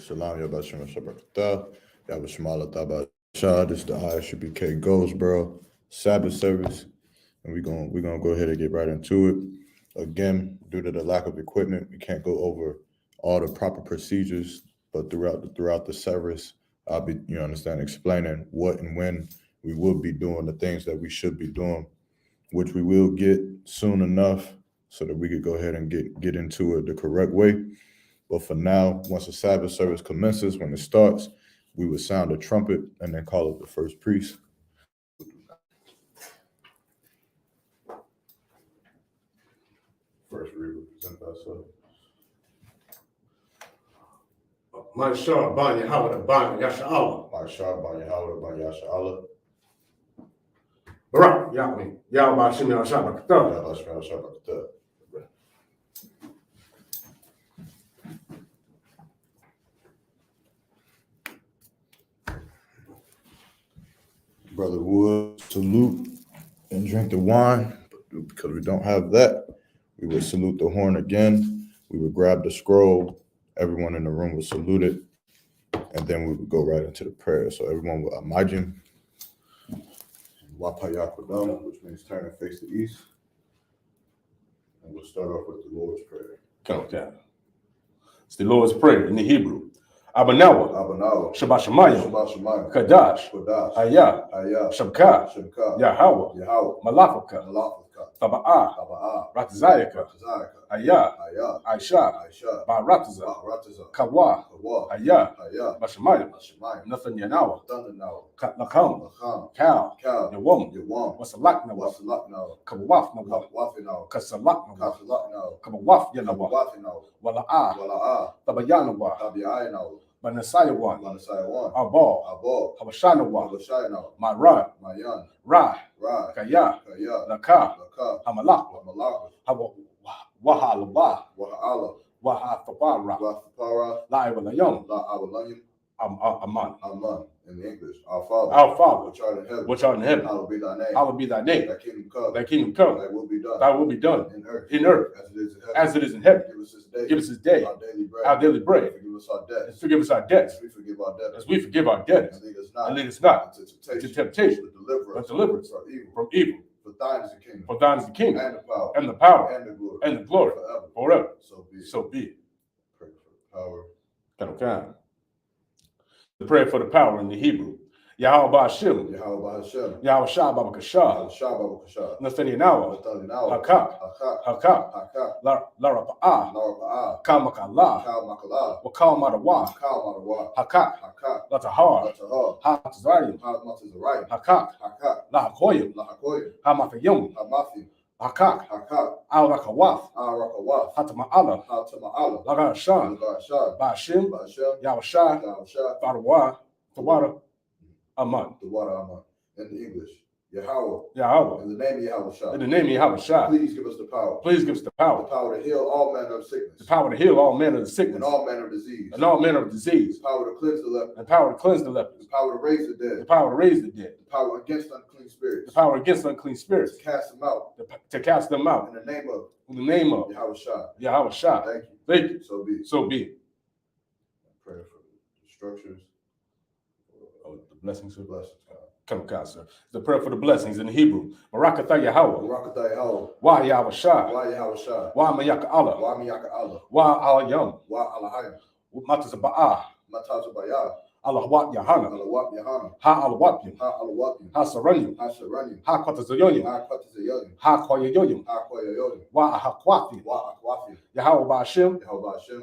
Salam Yabashim Shabakata. Yabashimala Tabashah. This is the Isupk Goldsboro Sabbath service. And we're gonna go ahead and get right into it. Again, due to the lack of equipment, we can't go over all the proper procedures, but throughout the service, I'll be, explaining what and when we will be doing the things that we should be doing, which we will get soon enough so that we could go ahead and get into it the correct way. But for now, once the Sabbath service commences, when it starts, we would sound a trumpet and then call it the first priest. First, we represent ourselves. Mashar Banya Hawada Banya Yasha Allah. Mashar Banya Hawada Banya Yasha Allah. Barak Yahweh. Yahweh Shimei Shabbat. Yahweh Shimei Shabbat. Brother would salute and drink the wine, but because we don't have that, we would salute the horn again. We would grab the scroll. Everyone in the room would salute it, and then we would go right into the prayer. So everyone would imagine Wapayakodam, which means turn and face the east. And we'll start off with the Lord's Prayer. Okay. It's the Lord's Prayer in the Hebrew. Abanawa, Shabbat Shemayim, Kadash, Hayah, Shabka, Yahweh, Malafaka, Taba'ah, Ratazayaka, Hayah, Aisha, Barataza, Kawa, Hayah, Bashamayim, Nathan Yanawa, Lakam, Cal, Yawam, Wasalak Nawa, Kabawaf Nawa, Kasalak Nawa, Kabawaf Yanawa, Wala'ah, Tabayanawa, Manasayawan, Abal, Habashanawa, Mayan, Ra, Kaya, Laka, Hamalak, Wahalaba, Wahathabara, La'awalayam, Aman. In the English, our Father, which art in heaven, hallowed be thy name. Thy kingdom come. Thy will be done in earth as it is in heaven. Give us this day our daily bread. Forgive us our debts as we forgive our debtors. And lead us not into temptation, but deliver us from evil. For thine is the kingdom, and the power, and the glory, forever. So be it. Pray for the power. Okay. The prayer for the power in the Hebrew. Yahweh Ba'Hashem. Yahweh Shah Babakashah. Nathani Nawa. Hakak. Larapa'ah. Kalmakala. Wakal Madawa. Hakak. Latahar. Hatazayim. Hakak. Lahakoyim. Hamathayim. Hakak. Al Rakawaf. Hatama'ala. Lagarashan. Ba'Hashem. Yahweh Farawa. Tawara. Aman. In the English, Yahweh. In the name of Yahweh Shah. In the name of Yahweh Shah. Please give us the power. Please give us the power. The power to heal all manner of sickness. The power to heal all manner of sickness. And all manner of disease. And all manner of disease. The power to cleanse the leper. The power to cleanse the lepers. The power to raise the dead. The power to raise the dead. The power against unclean spirits. The power against unclean spirits. To cast them out. To cast them out. In the name of. Yahweh Shah. Yahweh Shah. Thank you. So be it. Prayer for the structures. The blessings. Come, God, sir. The prayer for the blessings in the Hebrew. Barakatah Yahweh. Wa Yahweh Shah. Wa Mayaka Allah. Wa Alayam. Matazaba'ah. Allah Wat Yahana. Ha Alawapim. Ha Saranyim. Ha Kwatazayoyim. Ha Koyayoyim. Wa Ahakwafi. Yahweh Ba'Hashem.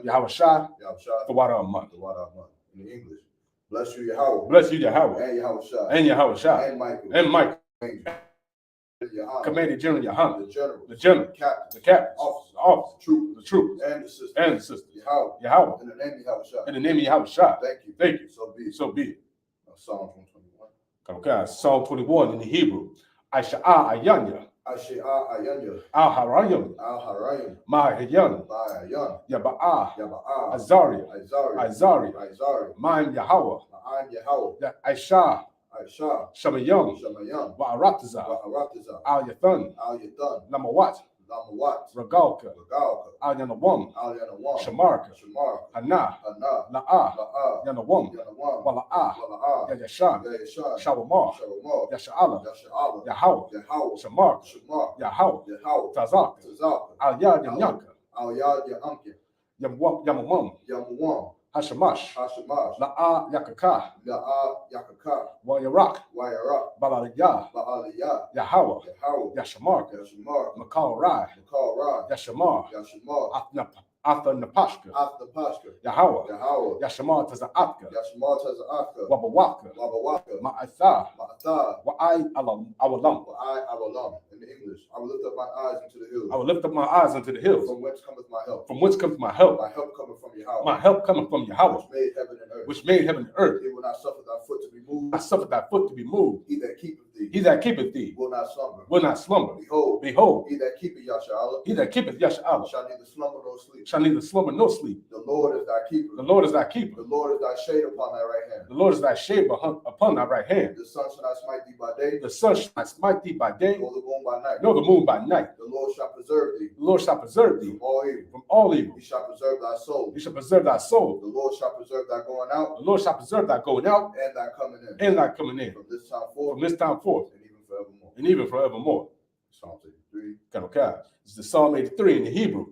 Yahweh Shah. The water of Aman. In English. Bless you, Yahweh. Bless you, Yahweh. And Yahweh Shah. And Michael. Commander General Yahana. The general. The captain. Officer. The troopers. And the sisters. Yahweh. In the name of Yahweh Shah. In the name of Yahweh Shah. Thank you. So be it. Psalm 121. Okay. Psalm 21 in the Hebrew. Aisha'ah Ayanya. Al Harayim. Ma'ayan. Yaba'ah. Azari. Ma'am Yahweh. Aisha. Shamayam. Wa'arataza. Al Yathan. Lamawat. Regalka, Al Yanawam, Shamarka, Hana, La'a, Yanawam, Wala'a, Yayashan, Shawamar, Yasha'ala, Yahaw, Shamarka, Yahaw, Tazak, Al Yad Yanyanka, Yamamam, Hashamash, La'a Yakaka, Wayarak, Balaliya, Yahawa, Yashamarka, Makal Rai, Yashamar, Atha Napashka, Yahawa, Yashamar Tazaatka, Wabawaka, Ma'atha, Wa'ai Awalam. In the English, I will lift up my eyes into the hills. I will lift up my eyes into the hills. From whence cometh my help? From whence cometh my help? My help cometh from Yahweh. My help cometh from Yahweh, which made heaven and earth. which made heaven and earth. He will not suffer thy foot to be moved. I suffer thy foot to be moved. He that keepeth thee, He that keepeth thee will not slumber. will not slumber. Behold, Behold, he that keepeth Yasha'Allah he that keepeth Yasha'Allah shall neither slumber nor sleep. shall neither slumber nor sleep. The Lord is thy keeper. The Lord is thy keeper. The Lord is thy shade upon thy right hand. The Lord is thy shade upon thy right hand. The sun shall not smite thee by day, The sun shall not smite thee by day, nor the moon by night. nor the moon by night. The Lord shall preserve thee The Lord shall preserve thee from all evil. from all evil. He shall preserve thy soul. He shall preserve thy soul. The Lord shall preserve thy going out The Lord shall preserve thy going out and thy coming in. and thy coming in From this time forth from this time forth and even forevermore. and even forevermore. Psalm 83. Okay. This is the Psalm 83 in the Hebrew.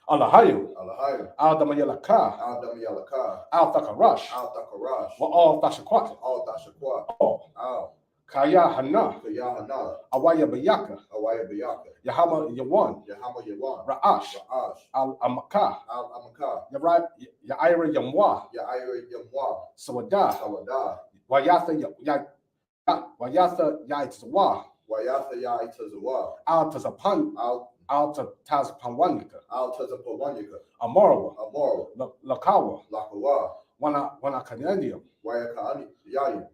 Alahayu, Alahayim. Al-Damayalaka, Al-Dam Yalakah. Al-Thakarash, Al-Takarash. Wa'al-Tashakwat, Al-Tashakwa. Al, Al. Kaya Hana, Kayahana. Awaya Bayaka, Awaya Bayaka. Yahama Yawan, Yahama Yawan. Ra'ash, Ra'ash. Al-Amaka, Al-Amakah. Yaira Yamwa, Ya'ira Yamwa. Sawada, Sawadah. Wayatha Yaitzawa, Wayatha Ya'itazawa. Al-Tazapan, Al Al-Tazpanwanika, Tazapawanyaka. Amarawa, Amor. Lakawa, Lakawa. Wana Kanadium, Wayakani. Yayim.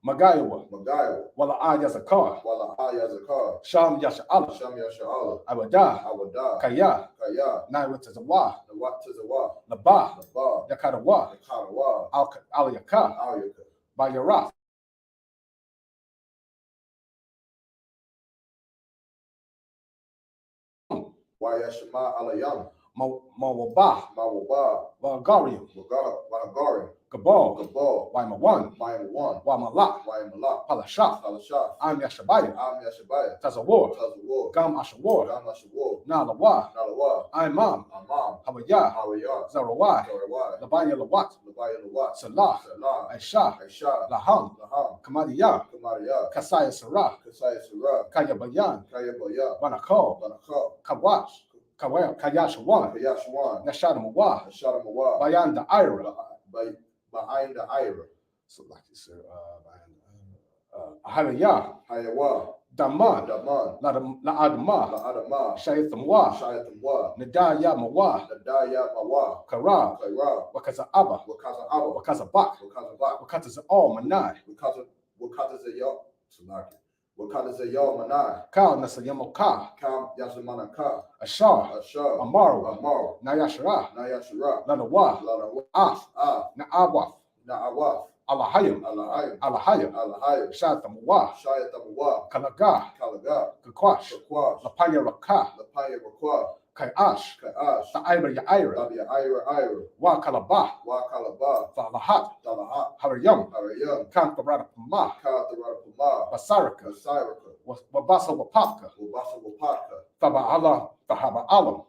Magayawa, Magayo. Wala Ayazakar, Wala Ayazakar. Sham Yasha'Allah, Sham Yasha'Allah. Awada, Awadah. Kaya, Kaya. Nairatazawa, Nawat Tazawa. Laba, Nabah. Yakadawa, Karawa. Al-Yaka, Alyaka. Bayarath, Wayashama Alayam. Mawaba, Mawaba. Wagarium, Wahagari. Gabal, Gabal. Waimawan, Mayam 1. Wamalak, Waymalak. Palashaf, Alashaf. Am Yashabaya, Am Yashabaya. Tazawar, Tazawar. Gam Ashawar, Gamashawar. Nalawa, Nalawa. Imam, Amam. Hawaya, Hawayah. Zarawai, Tarawai. Labaya Lawat, Labaya Lawat. Salah, Salah. Aisha, Aisha. Laham, Laham. Kamadiya, Kamariya. Kasaya Sarah, Kasaya Sarah. Kayabayan, Kayabaya. Banako, Banakha. Kawash, Kayashawan, Kayashwan. Nashadamawa, Ashadamawa. Bayan the Ira. Behind the Ira. So like you said, Hayaya, Hayawa. Daman, Daman. La'adma, La'adama. Shayathamwa, Shayatamwa. Nadaya Mawa, Nadaya Mawa. Kara, Kaira. Wakaza Abba, Wakaza Awa. Wakaza Bak, Wakaza Bak. Wakaza All Manai, Wakaza Zayo. Salaki. Wakaza Zayo Manai. Kal Nasayamoka, Kam Yasamanaka. Ashar, Ashar. Amaru, Amar. Nayashara, Nayashara. Lanawa, Lanawa. Ah, Na'awaf, Na'awaf. Alahayim, Alahayim. Alahayim, Alahayim. Shatamawa, Shayatamawa. Kalaga, Kalaga. Kakwash, Kakwash. Lapanya Raka, Lapaya Rakwa. Kayash, Kaash. Ta'ira Yaira, Dabia Ira. Wa Kalaba, Wakalaba. Falahat, Dalahat. Harayam, Arayam. Kantarada Pama, Katarapama. Basaraka, Basiraka. Wabasa Wapaka, Wabasa Wapaka. Faba'ala, Fahaba Alam,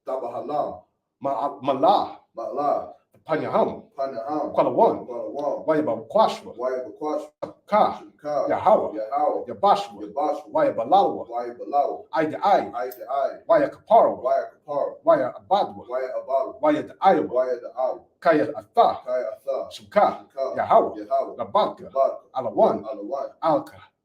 Dabahalam. Mala, Ma'la. Panyaham, Panaham. Kwalawan, Kwalawan. Wayaba Kwashwa, Wayabakwash. Ka, Shimka. Yahawa, Yahawa. Yabashwa, Yabashwa. Wayabalawa, Wayabalaw. Eye to Eye, Eye to eye. Waya Kapara, Wayakapar. Waya Abadwa, Waya Abaru. Waya the Iowa, Waya the Aw. Kaya Atha, Kaya Atha. Shimka, Shimka. Yahawa, Yahawa. Labanka, Yabaka. Alawan, Alawan.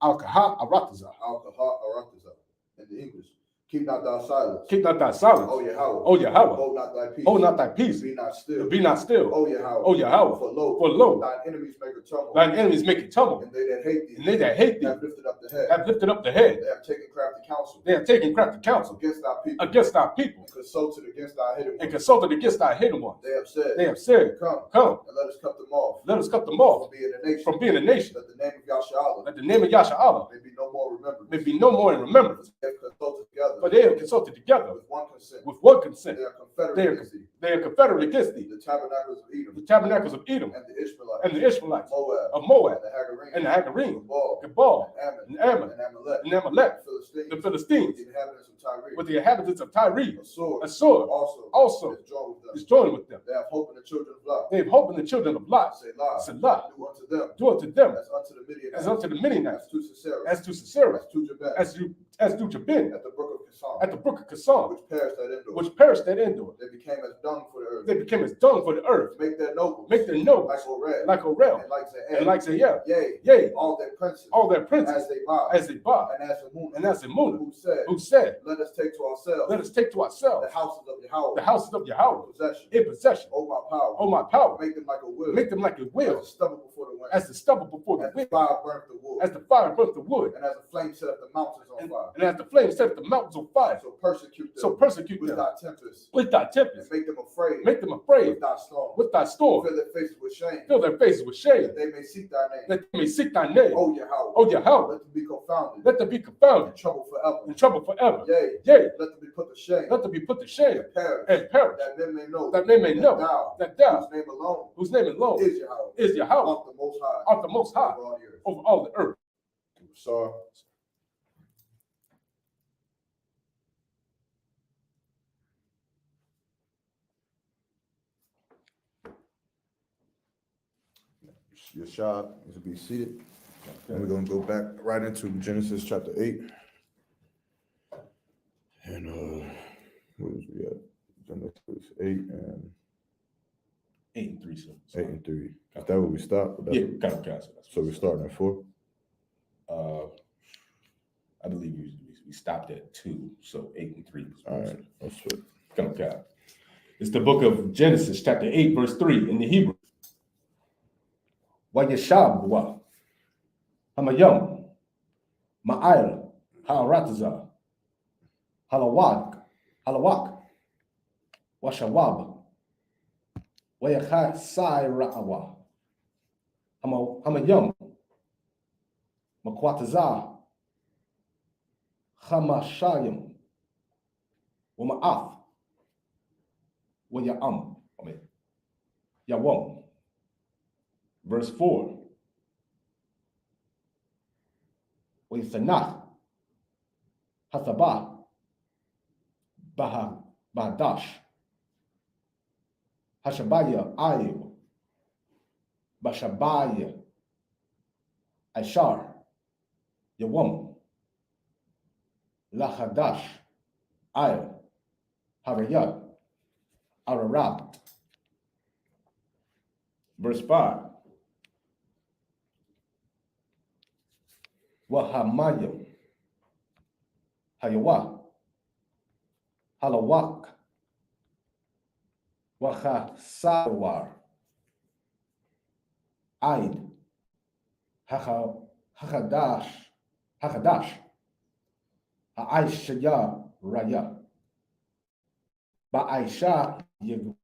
Alkaha, Arataza. Alcohol Arakaza. In the English. Keep not thy silence. Keep not thy silence. O Yahweh. O Yahweh. Hold not thy peace. Hold not thy peace. Be not still. Be not still. O Yahweh. O Yahweh. For lo. For lo, Thine enemies make a tumble. thine enemies make it tumble. And they that hate thee. And they that hate thee Have lifted up the head. have lifted up the head. They have taken crafty counsel. They have taken crafty counsel Against thy people. against thy people And consulted against thy hidden and ones. consulted against thy hidden ones. They have said. They have said, Come. come, And let us cut them off. let us cut them off From being a nation. from being a nation. That the name of Yahshua That the name of Yasha'Allah may be no more remembered. may be no more in remembrance. They have consulted together. consulted together with one consent. They are They confederate are, against thee. they are confederate against thee. The tabernacles of Edom The tabernacles of Edom and the Ishmaelites and the Ishmaelites Moab of Moab and the Hagarim and the Hagarim, Gebal Gebal, and and Ammon, and Amalek and Amalek, the the Philistines Philistines, with the inhabitants of Tyre. with the inhabitants of Tyre. A sword A sword also also is joined with them. is joined with them. They have hope in the children of Lot. They have hope in the children of Lot. Selah. Selah. Do unto them Do unto them as unto the Midianites, as unto the Midianites, as to Sisera, as to Sisera, as to Jabin, as to Jabin, at the brook of Kishon, at the brook of Kishon, which perished at Endor. which perished at Endor. They became as dung for the earth. They became as dung for the earth. Make their nobles Like Orel, like Orel, and like Zael, and like Zayel. yea, All all their princes, as they buy, as they buy, and as Amunah, who said, let us take to ourselves let us take to ourselves the houses of Yahweh, the houses of Yahweh in possession. in possession. Oh my power, Oh, my power, make them like a will, make them like a as will, a stubble before the wind, as the stubble before the as the wind, fire burnt the wood, as the fire burnt the wood, and as a flame set up the mountains on fire. and as the flame set the mountains on fire. So persecute them So persecute with them thy tempest, with thy and tempest, make them afraid make them afraid with thy storm. with thy storm, Fill their faces with shame, fill their faces with shame, that they may seek thy name. that they may seek thy name. O Yahweh, O Yahweh, let them be confounded, let them be confounded, in trouble forever. in trouble forever. Yea, Yea, let them be put to shame, let them be put to shame and perish, and perish, that men may know that they may know thou, that thou, whose name alone whose name alone is Yahweh, is Yahweh, art the Most High, art the Most High over all the earth. over all the earth. Sorry. Your shot is to be seated. And we're gonna go back right into Genesis chapter 8. And where was we at? Genesis 8 and 8 and 3, so 8 and 3. Is that where we stopped? yeah, kind of. So we're starting at 4. I believe we stopped at 2, so 8 and 3. All right, that's it. Kind of. It's the book of Genesis, chapter 8, verse 3 in the Hebrew. Wayeshabwa, Hamayam, Ma'il, Ha'arataza, Halawak, Washawab, Wayachasai Ra'awa, Hamayam, Makwataza, Hamashayim, Wama'af, Wayam, Yawam. Verse 4. Waysanach, Hasabah, Bahadash, Hashabaya, Ayu, Bashabaya, Ashar, Yawam, Lahadash, Ayr, Harayah, Ararat. Verse 5. Wahamayim, Hayawa, Halawak, Wahasawar, Aid, Hachadash, Ha'aishaya Raya, Ba'aisha Yegu,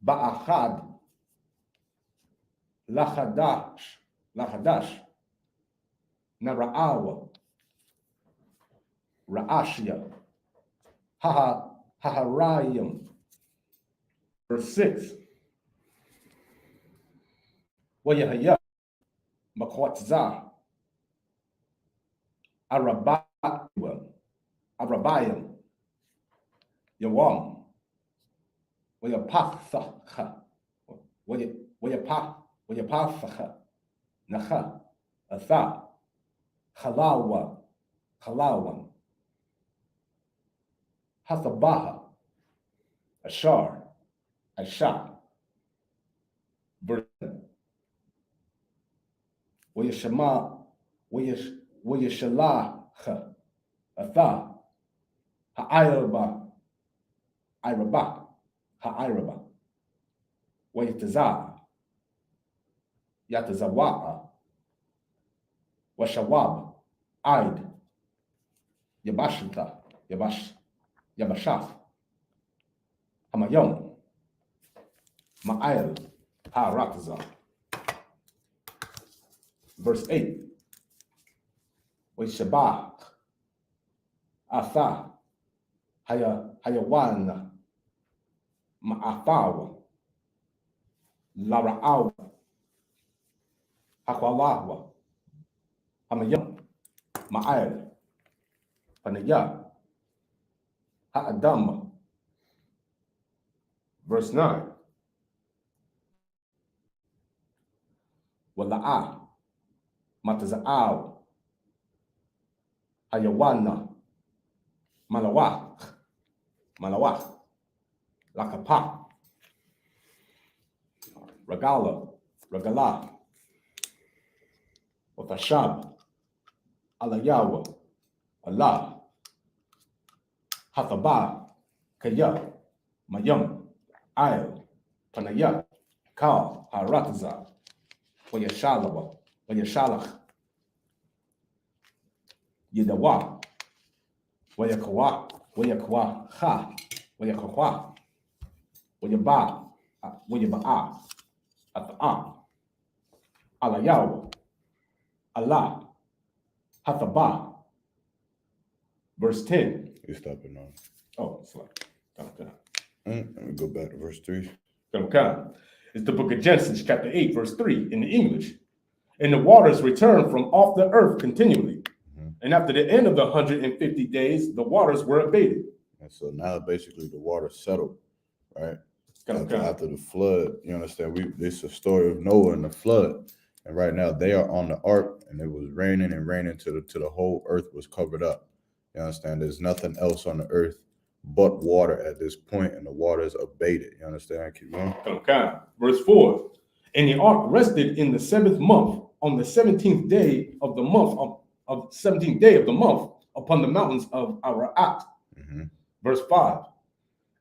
Ba'achad, Lahadash, Nara'awa, Ra'ashia, Haharayim. Verse 6. Wayahaya, Makwatzah, Arabayim, Yawam, Wayapathacha, Wayapathacha, Nacha, Atha, Halawan, Hathabaha, Ashar, Aisha. Verse 7. Wayashalah, Atha, Ha'iraba, Wayatazah, Yatazawa'a, Washawab, Aid, Yabashata, Yabashaf, Hamayom, Ma'il, Ha'aratazah. Verse 8. Wayshabach, Atha, Hayawana, Ma'afawa, Lara'awa, Hakwalawa, Hamayam, Ma'al, Panaya, Ha'adama. Verse 9. Wala'a, Mataza'aw, Hayawana, Malawah, Lakapa, Regala, Watashab, Alayawa, Allah, Hathaba, Kaya, Mayam, Ayel, Panaya, Kal, Harataza, Wayashalawa, Wayashalach, Yedawa, Wayakwa, Ha, Wayakwa, Wayaba'a, At'a, Alayawa, Allah, Hathaba. Verse 10. You stopping now. Oh, sorry. Okay. Let me go back to verse 3. Okay. It's the book of Genesis, chapter 8, verse 3 in the English. And the waters returned from off the earth continually. And after the end of the 150 days, the waters were abated. And so now basically the water settled, right? Okay. After the flood, you understand, this is a story of Noah and the flood. And right now they are on the ark, and it was raining and raining till the whole earth was covered up. You understand? There's nothing else on the earth but water at this point, and the water is abated. You understand? Keep going. Okay. Verse 4. And the ark rested in the 7th month, on the 17th day of the month of 17th day of the month, upon the mountains of Ararat. Verse 5.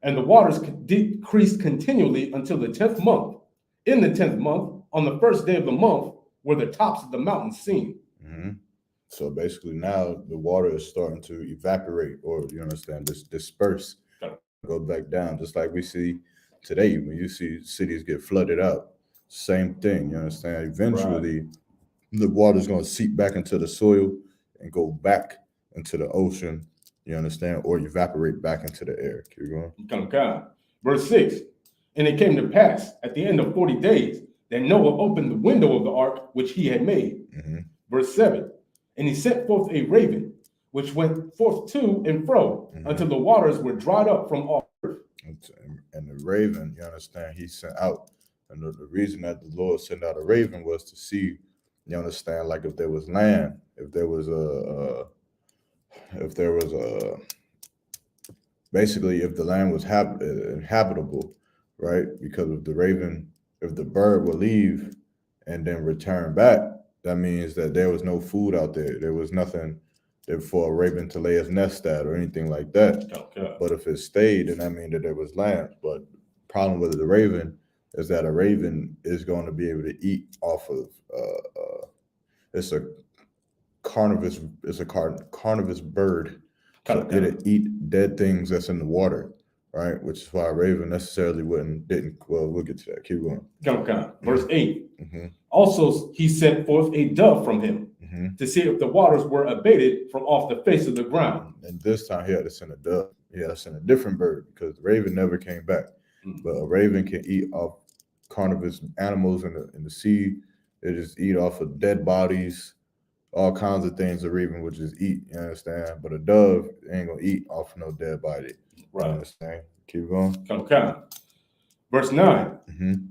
And the waters decreased continually until the 10th month. In the 10th month, on the first day of the month, were the tops of the mountains seen. So basically now the water is starting to evaporate, or you understand, disperse, go back down, just like we see today when you see cities get flooded out. Same thing, you understand? Eventually, the water's going to seep back into the soil and go back into the ocean, you understand, or evaporate back into the air. Keep going. Okay. Verse 6. And it came to pass at the end of 40 days that Noah opened the window of the ark which he had made. Verse 7. And he sent forth a raven, which went forth to and fro until the waters were dried up from all earth. And the raven, you understand, he sent out. And the reason that the Lord sent out a raven was to see, you understand, like if there was land, if there was basically if the land was inhabitable, right? Because if the raven, if the bird would leave and then return back, that means that there was no food out there. There was nothing there for a raven to lay his nest at or anything like that. Okay. But if it stayed, then that means that there was land. But the problem with the raven is that a raven is going to be able to eat off of it's a carnivorous bird. So it'll eat dead things that's in the water, right? Which is why a raven necessarily didn't. Well, we'll get to that. Keep going. Okay. Verse 8. Also, he sent forth a dove from him to see if the waters were abated from off the face of the ground. And this time he had to send a dove. He had to send a different bird because the raven never came back. But a raven can eat off carnivorous animals in the sea. They just eat off of dead bodies, all kinds of things a raven would just eat. You understand? But a dove ain't gonna eat off no dead body. Right. You understand? Keep going. Okay. Verse 9.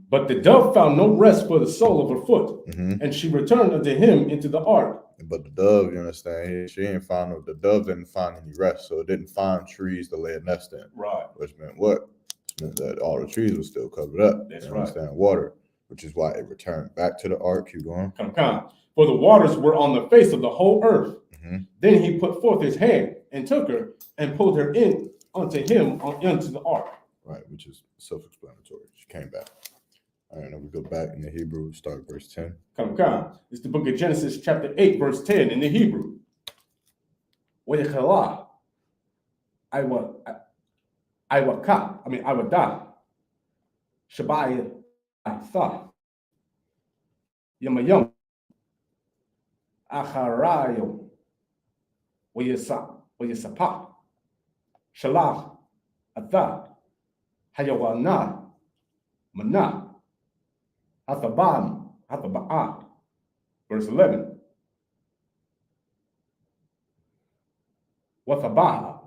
But the dove found no rest for the sole of her foot, and she returned unto him into the ark. But the dove, you understand, the dove didn't find any rest, so it didn't find trees to lay a nest in. Right. Which meant what? It meant that all the trees were still covered up. That's right. Understand? Water, which is why it returned back to the ark. Keep going. For the waters were on the face of the whole earth. Then he put forth his hand and took her and pulled her in unto him into the ark. Right, which is self-explanatory. She came back. All right, now we go back in the Hebrew, start verse 10. It's the book of Genesis, chapter 8, verse 10 in the Hebrew. Wayakala, Iwada, Shabai, Atha, Yamayam, Acharayo, Wayasapa, Shalach, Atha, Hayawana, Mana, Hathabam, Hathaba'ah. Verse 11. Wathabaha,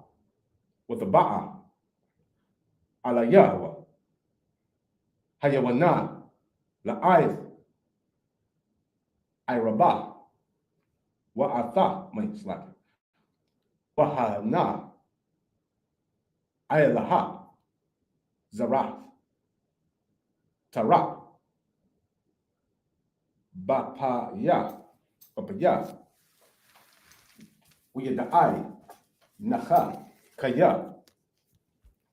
Wathaba'a, Ala Yahweh, Hayawana, La'aith, Irabah, Wa'atha, Wahana, Ayalaha, Zarath, Tarak, Bapaya, Uyadai, Nacha, Kaya,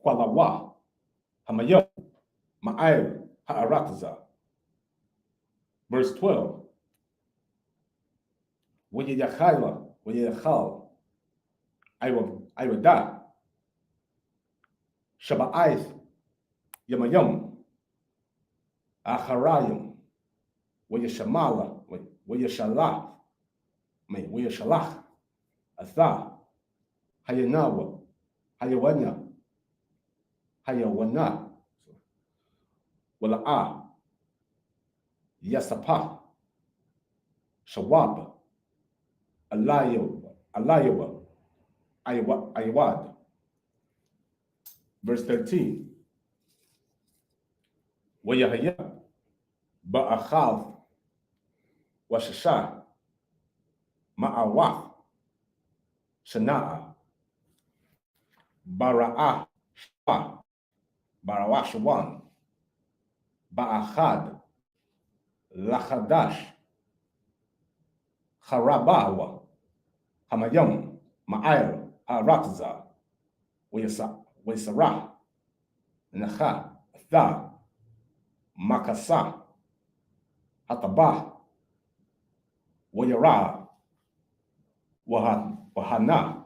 Kwalawa, Hamayah, Ma'ayr, Ha'arataza. Verse 12. Uyadachayla, Uyadachal, Iwada, Shaba'aith, Yamayam, Acharayim, Uyashamala, Uyashalah, Uyashalach, Atha, Hayanawa, Hayawana, Hayawana, Wala'a, Yasapa, Shawab, Alayawa, Aywad. Verse 13. Wayahaya, Ba'achav, Washasha, Ma'awath, Shana'a, Bara'ah, Shwa, Bara'ah Shawan, Ba'achad, Lachadash, Harabawa, Hamayam, Ma'ayr, Ha'ratza, Waysarah, Nacha, Tha, Makasa, Hatabah, Wayara, Wahana,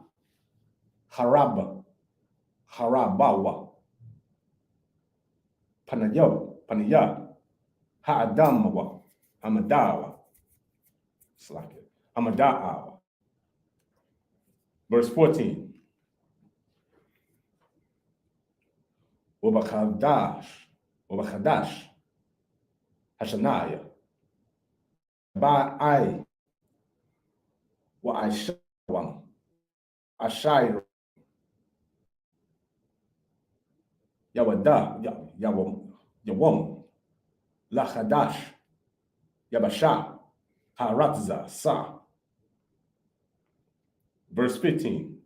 Haraba, Harabawa, Panaya, Ha'adamawa, Amadawa, Amada'awa. Verse 14. Wabachadash, Hashanaya, Ba'ai, Wa'aishawam, Ashai, Yawada, Yawam, Lachadash, Yabasha, Haratza, Sa. Verse 15.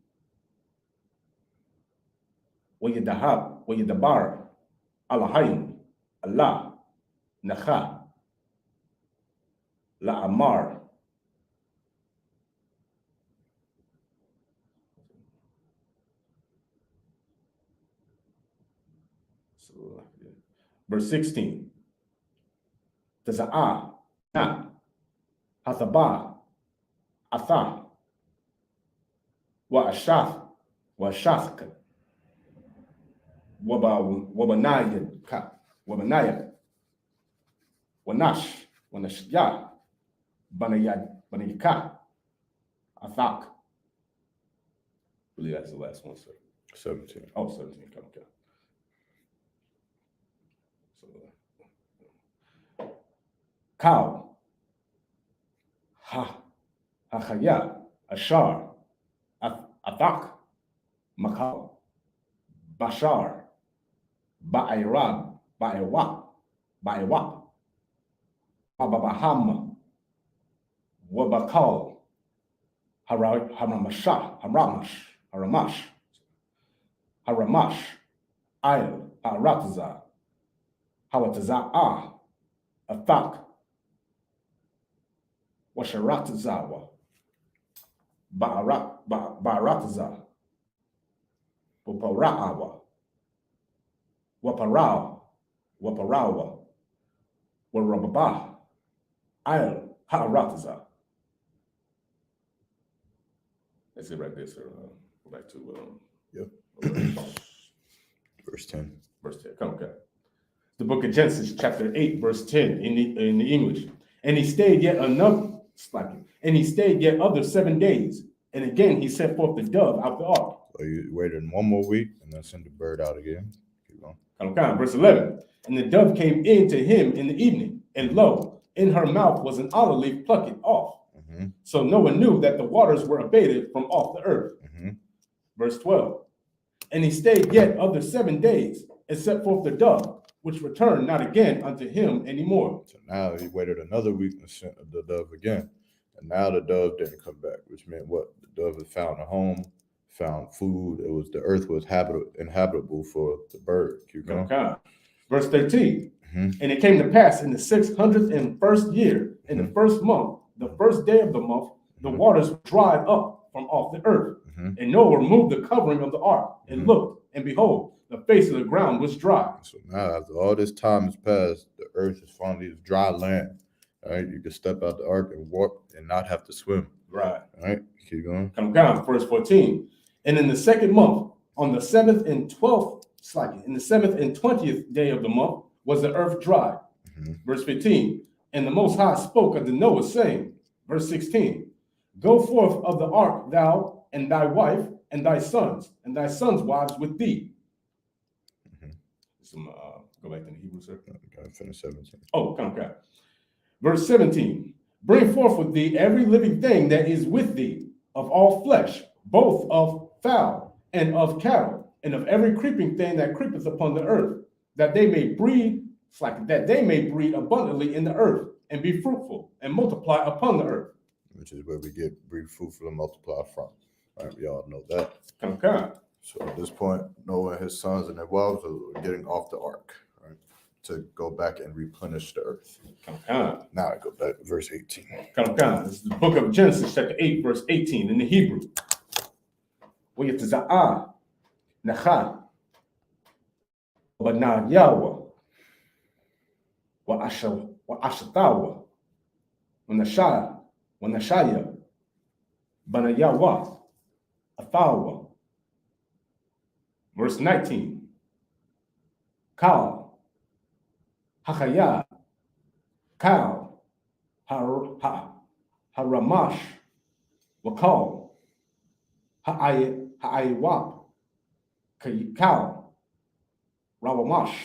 Wayadabar, Alahayim, Allah, Nacha, La'amar. Verse 16. Taza'ah, Na, Hathabah, Atha, Wa'ashath, Wa'ashathka, Wabanayak, Wanash, Wanashya, Banayaka, Athak. I believe that's the last one, sir. 17. Oh, 17. Okay. Cow, Hachaya, Ashar, Athak, Makal, Bashar, Ba'irab, Ba'iwa, Babaham, Wabakal, Haramash, Ayl, Aratza, Hawataza'ah, Athak, Washaratzawa, Ba'aratza, Wapara'awa, Waparawa, Warababah, Ayl, Ha'aratza. That's it right there, sir. Go back to Yep. Verse 10. Verse 10. Come on, okay. The book of Genesis, chapter 8, verse 10 in the English. And he stayed yet other 7 days And again, he sent forth the dove out the ark. So you waited 1 more week and then send the bird out again. Keep going. Verse 11. And the dove came in to him in the evening, and lo, in her mouth was an olive leaf plucked off. So Noah knew that the waters were abated from off the earth. Verse 12. And he stayed yet other 7 days, and set forth the dove, which returned not again unto him anymore. So now he waited another week and sent the dove again. And now the dove didn't come back, which meant what? The dove had found a home, found food. The earth was inhabitable for the bird. Keep going. Okay. Verse 13. And it came to pass in the 601st year, in the first month, the first day of the month, the waters dried up from off the earth. And Noah removed the covering of the ark and looked, and behold, the face of the ground was dry. So now, after all this time has passed, the earth is finally dry land. All right, you can step out the ark and walk and not have to swim. Right. All right, keep going. Come down, verse 14. And in the second month, on the 7th and 12th, in the 7th and 20th day of the month, was the earth dry. Verse 15. And the Most High spoke unto Noah, saying, verse 16, go forth of the ark, thou and thy wife and thy sons wives with thee. Go back to the Hebrew, sir. Gotta finish 17. Oh, come on. Verse 17. Bring forth with thee every living thing that is with thee, of all flesh, both of fowl and of cattle, and of every creeping thing that creepeth upon the earth, that they may breed, abundantly in the earth, and be fruitful and multiply upon the earth. Which is where we get breed fruitful and multiply from. All right, we all know that. Okay. So at this point, Noah and his sons and their wives are getting off the ark, right, to go back and replenish the earth. Okay. Now I go back to verse 18. Okay. This is the book of Genesis, chapter 8, verse 18 in the Hebrew. وَيَتَزَعَّى نَخَا وَبَنَايَاوَ وَأَشَتَاوَ وَنَشَايَ بَنَيَاوَ أَثَاوَ. Verse 19. Kal Hachaya Kal Haramash Wakal Ha'aywap Kal Rawamash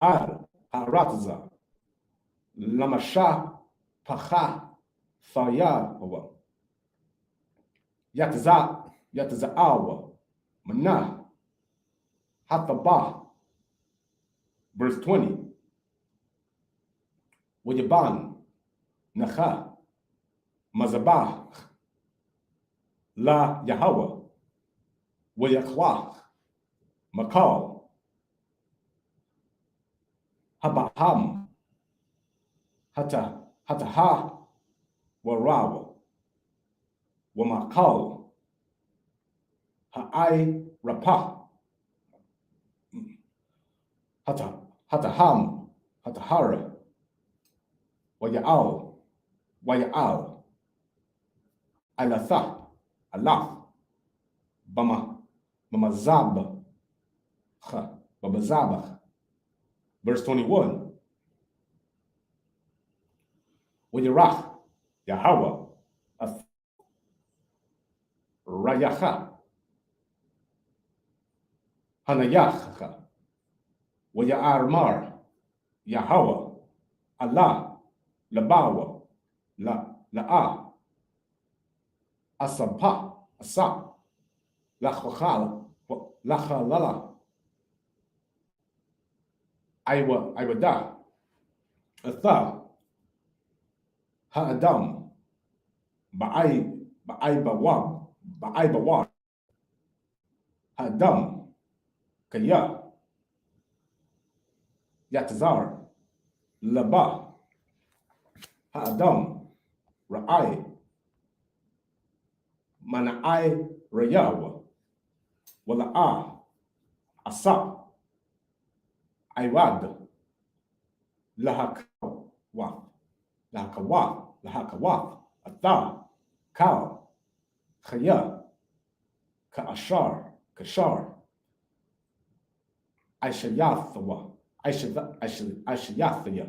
Al Harataza Lamasha Pacha Thaya Yataza'awa Manah Hatabah. Verse 20. Wayaban Nacha Mazabah La Yahweh Wayakwah Makal Habaham Hataha Warawa Wamakal Ha'ai Rapah Hataham, Hatahara, Waya'al, Alatha, Allah, Bamazab, Babazabach. Verse 21. Wayarach, Yahweh, Rayacha, Hanayacha. Waya'armar, Yahweh, Allah, Labawa, La'a, Asapa, Asa, Lachalala, Iwada, Atha, Ha'adam, Ba'aibawa, Ha'adam, Kaya, Yatazar, Laba, Ha'adam, Ra'ai, Mana'ai Rayawa, Wala'a, Asa, Iwad, Lahakawa, Ata, Kal, Khaya, Kashar, Aishayathawa. Aishayathaya.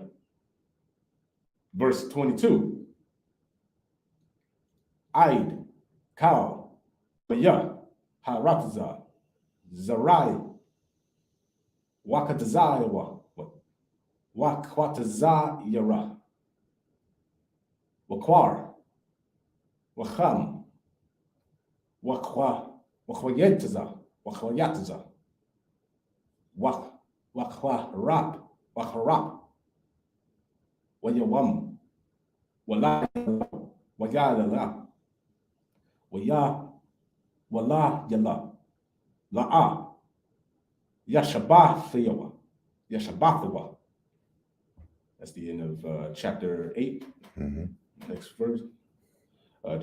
Verse 22. Aid, Kal, Baya, Harataza, Zarai, Wakatazayawa, Wakwatazayara, Wakwar, Wacham, Wakwayetaza, Wakwayataza, Wakwarap, Wakharap, Wayawam, Wala, Wayala, Wala Yala, La'a, Yashabathawa, Yashabathawa. That's the end of chapter 8. Next verse. Book of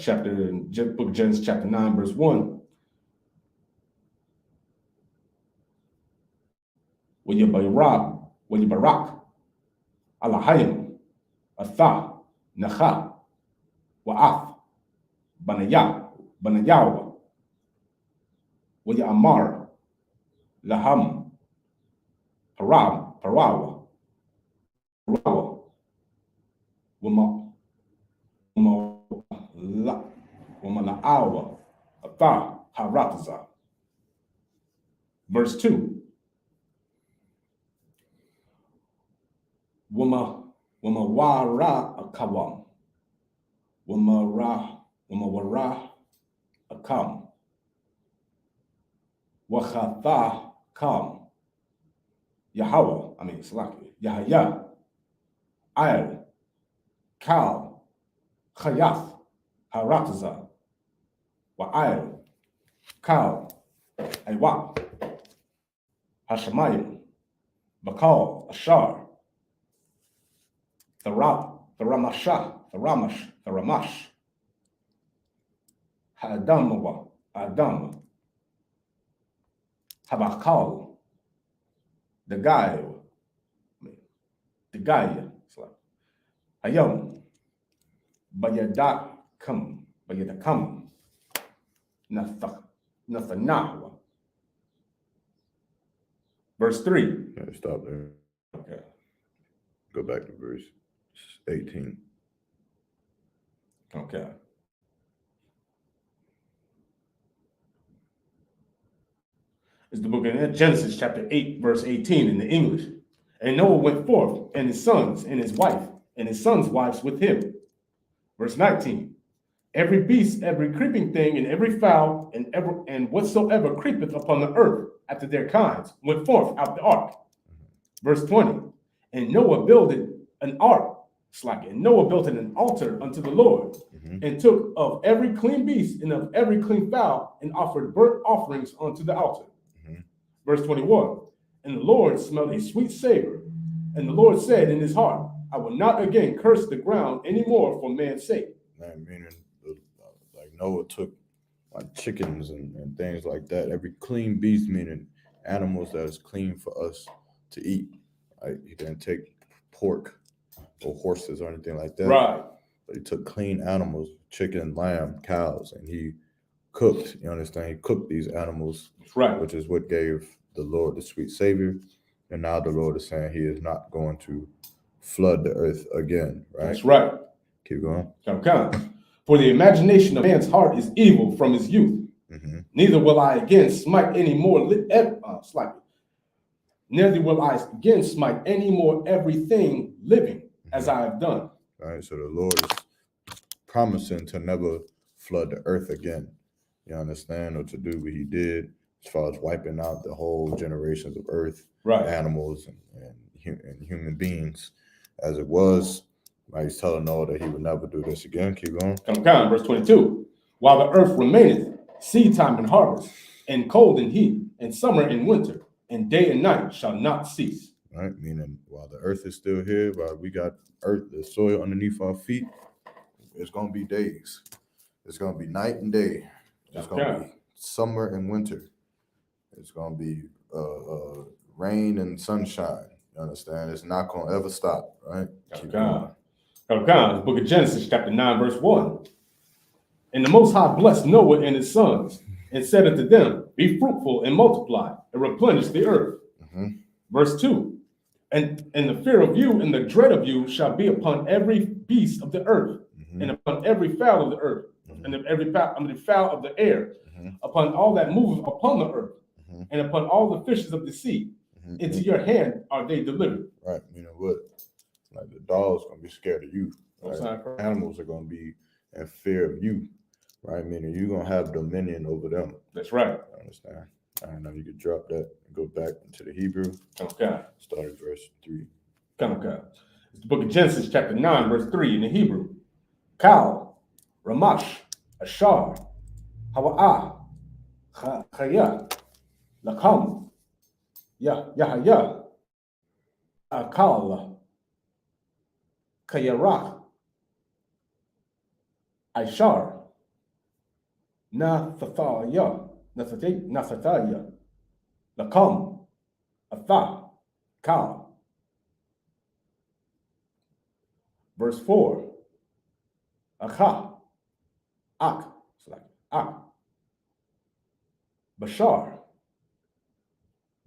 Genesis, chapter 9, verse 1. Wayabarak, Alahayim, Atha, Nacha, Wa'ath, Banayawa, Amar, Laham, Parawa, Wamalaawa, Atha, Harataza. Verse 2. Wamawara akawam. Wamawara akam. Wachatha kam. Yahweh, Slaki, Yahya, Ayr, Kal, Chayath, Harataza, Wa'ayr, Kal, Aywa, Hashemayim, Bakal, Ashar, Tharamash, Hadamawa, Adam, Habakal, the guy, Hayam, Bayadakam, Nathanahwa. Verse 3. Yeah, stop there. Okay. Go back to verse 18. Okay. It's the book of Genesis, chapter 8, verse 18 in the English. And Noah went forth, and his sons, and his wife, and his sons' wives with him. Verse 19. Every beast, every creeping thing, and every fowl, and whatsoever creepeth upon the earth after their kinds, went forth out the ark. Verse 20. And Noah builded an ark, and Noah built an altar unto the Lord, and took of every clean beast and of every clean fowl, and offered burnt offerings unto the altar. Verse 21, and the Lord smelled a sweet savor, and the Lord said in his heart, I will not again curse the ground anymore for man's sake. Man, meaning like Noah took like chickens and things like that, every clean beast, meaning animals that is clean for us to eat. Like he didn't take pork or horses or anything like that. Right. But he took clean animals, chicken, lamb, cows, and he cooked, you understand? He cooked these animals, right, which is what gave the Lord the sweet savior. And now the Lord is saying he is not going to flood the earth again, right? That's right. Keep going. Okay. For the imagination of man's heart is evil from his youth. Neither will I again smite any more, neither will I again smite any more everything living as I have done. All right, so the Lord is promising to never flood the earth again. You understand? Or to do what he did as far as wiping out the whole generations of earth, right, animals and human beings as it was. Like he's telling Noah that he would never do this again. Keep going. Okay, verse 22. While the earth remaineth, seed time and harvest, and cold and heat, and summer and winter, and day and night shall not cease. Right, meaning while the earth is still here, while we got earth, the soil underneath our feet, it's going to be days. It's going to be night and day. It's going to be summer and winter. It's going to be rain and sunshine. You understand? It's not going to ever stop, right? Okay. The book of Genesis, chapter 9, verse 1. And the Most High blessed Noah and his sons, and said unto them, be fruitful and multiply, and replenish the earth. Verse 2. And the fear of you and the dread of you shall be upon every beast of the earth, and upon every fowl of the earth, and every fowl of the air, upon all that moveth upon the earth, and upon all the fishes of the sea. Into your hand are they delivered. Right. You know what? Like the dog's gonna be scared of you. Right? Animals are gonna be in fear of you. Right? Meaning you're gonna have dominion over them. That's right. I understand. I don't know. You could drop that and go back into the Hebrew. Okay. Start at verse 3. Okay. It's the book of Genesis, chapter 9, verse 3 in the Hebrew. Kal, Ramash, Ashar, Hawa'ah, Chaya, Lakam, Yahaya, Akal, Kayarach, Aishar, Nathathaya, Lakam, Atha, Kal. Verse 4. Akha, Ak, Ak, Bashar,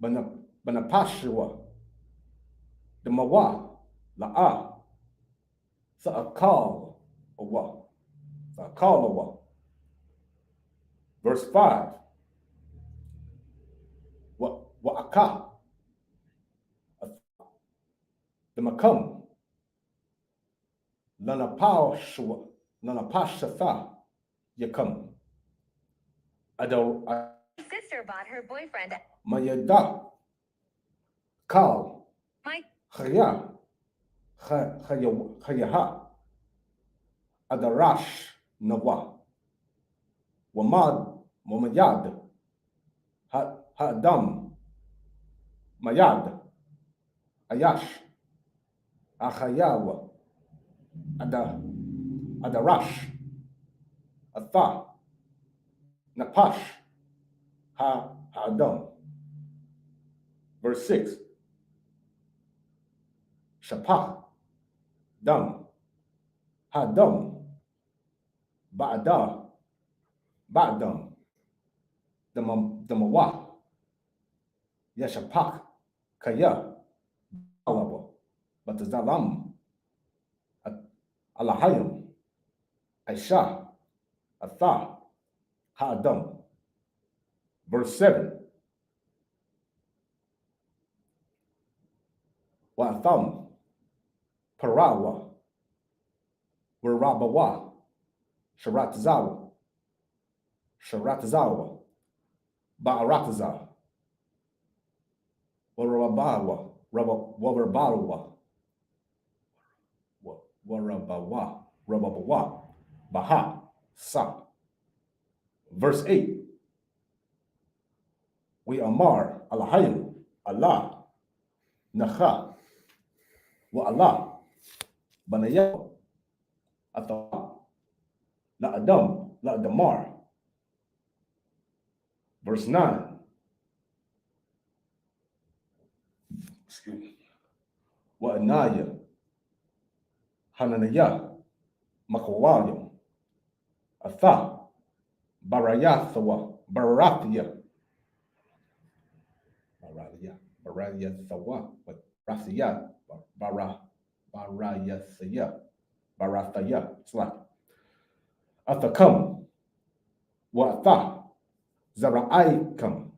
Banapashua, the Mawa, La'a, Sa'akal, Awa, Sa'akal, Awa. Verse 5. Wa'aka, the Makam, Lanapashatha, Yakam. Sister bought her boyfriend. Mayada, Kal, My Khaya, Khayaha, Adarash, Nawa, Wamad, Momayad, Hadam, Mayad, Ayash, Achayawa, Adarash, Atha, Napash, Ha'adam. Verse 6. Shapah, Dam, Hadam, Ba'da, Ba'dam, Damawa, Yashapak, Kaya, Alaba, Batazalam, Alahayim, Aisha, Atha, Ha'adam. Verse 7. Wa'atham, Parawa, Warabawa, Sharatzawa, Ba'arataza, Warabawa, Warabawa, Baha, Sa. Verse 8. We Amar, Alahayim, Allah, Nacha, Wa Allah, Banayaw, Atha, La Adam, La Damar. Verse 9. Excuse me. Wa Anaya, Hananaya, Makawayam, Atha, Barayathawa, Barathia, Barayathawa, Barathia, Barathaya, it's like Athakam, Wa'atha, Zara'ayakam,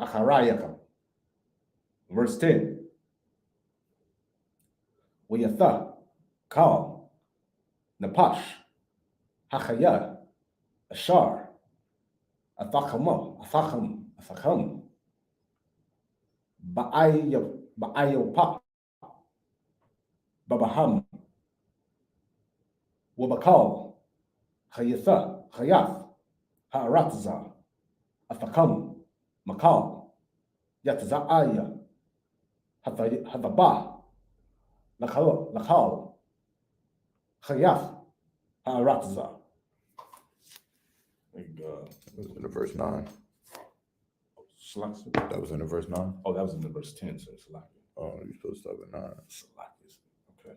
Acharayakam. Verse 10. Wayatha, Kal, Napash, Hachaya, Ashar, Athacham, Ba'ayopah, Babaham, Wabakal, Chayath, Ha'aratza, Athakam, Makal, Yatza'aya, Hathabah, Lakal, Chayath, Ha'aratza. That was in the verse 9. Slacks. That was in the verse 9. Oh, that was in the verse 10, so it's like. Oh, you're supposed to stop at 9. Okay.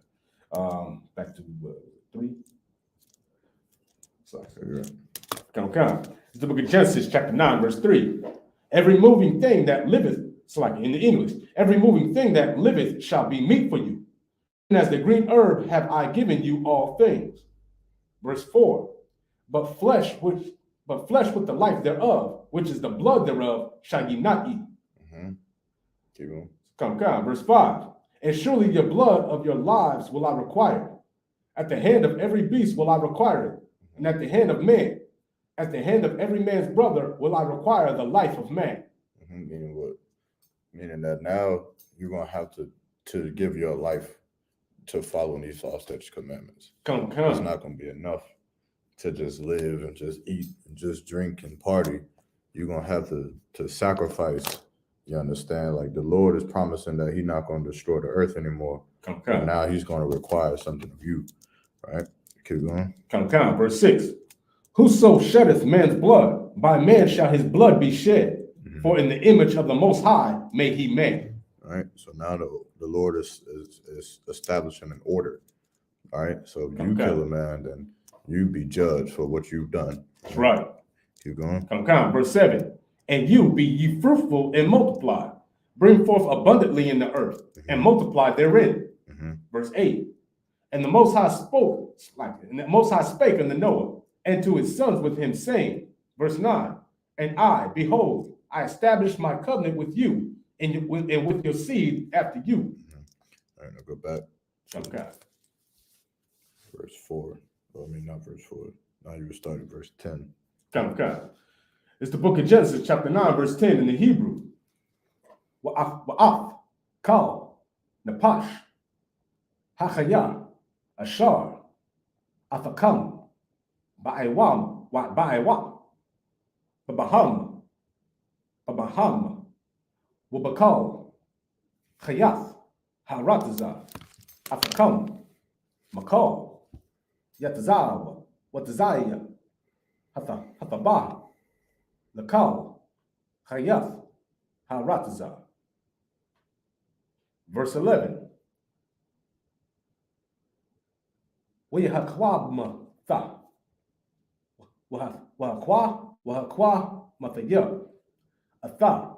Back to 3. Slacks. Okay. It's the book of Genesis, chapter 9, verse 3. Every moving thing that liveth, it's like in the English, every moving thing that liveth shall be meat for you. as the green herb have I given you all things. Verse 4. But flesh with the life thereof, which is the blood thereof, shall ye not eat. Keep going. Come. Verse 5. And surely your blood of your lives will I require. At the hand of every beast will I require it. And at the hand of man, at the hand of every man's brother will I require the life of man. Meaning what? Meaning that now you're going to have to give your life to following these law, statutes, commandments. Come. It's not going to be enough to just live and just eat and just drink and party. You're going to have to sacrifice. You understand? Like the Lord is promising that he's not going to destroy the earth anymore. Come. And now he's going to require something of you, right? Keep going. Come. Verse 6. Whoso sheddeth man's blood, by man shall his blood be shed. For in the image of the Most High made he man. All right. So now the Lord is establishing an order. All right. So if you kill a man, then you be judged for what you've done. That's right. Keep going. Come. Verse 7. And you be ye fruitful and multiply, bring forth abundantly in the earth, and multiply therein. Verse 8. And the Most High spake unto Noah and to his sons with him, saying, verse 9. And I, behold, I established my covenant with you and with your seed after you. All right, now go back. Okay. Verse 4. Well, I mean, not verse 4. Now you were starting verse 10. Okay. It's the book of Genesis, chapter 9, verse 10 in the Hebrew. Wa'af, Kal, Napash, Hachaya, Ashar, Afakam, Ba'ewam, Ba'ewam, Babaham, Wabakal, Chayath, Harataza, Afakam, Makal, Yatazawa, Watazaya, Hathabah, Lakal, Chayath, Harataza. Verse 11. Wahakwa tha. Wahakwa mataya. Atha.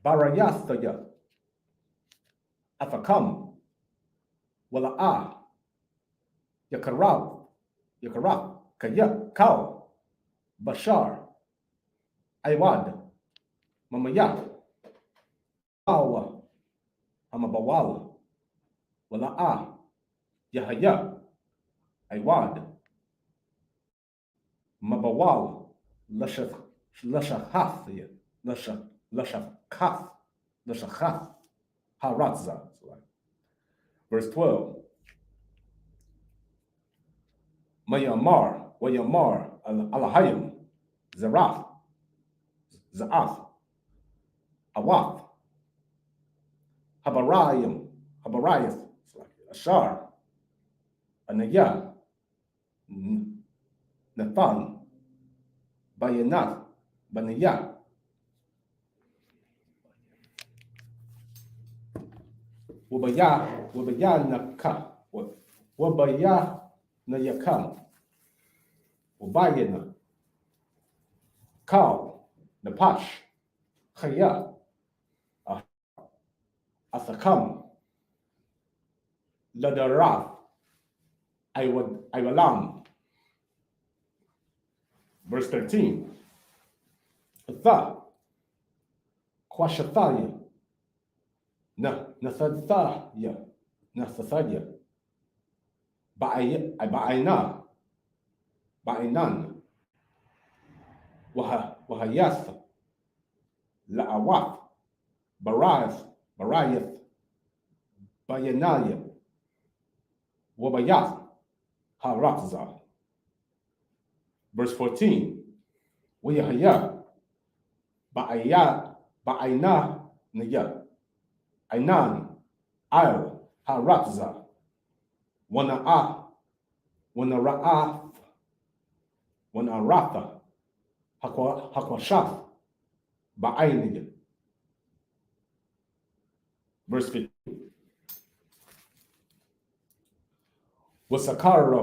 Barayathaya. Athakam. Wala'a. Yakarab. Kaya. Kal. Bashar. Aywad. Mamaya. Awa. Hamabawala. Wala'a. Yahaya. Aywad. Mabawal. Lashachath. Lashachath. Haratza. Verse 12. Mayamar. Wayamar. Alahayim. Zarath. Za'ath. Awath. Habarayim. Ashar. Anaya. Nathan. Bayanat. Banaya. Wabayanaka. Wabayanayakam. Wabayana. Kal. Napash. Chaya. Athakam. Ladarath. Iwalam. Verse 13. Atha. Kwashathaya. Nathathaya. Ba'inan. Wahayath. La'awath. Barayath. Bayanaya. Wabayath. Haratza. Verse 14. Wayahaya. Ba'ayna naya. Ainan. Al. Haratza. Wanaratha. Hakwashath. Ba'aynaya. Verse 15. Was a car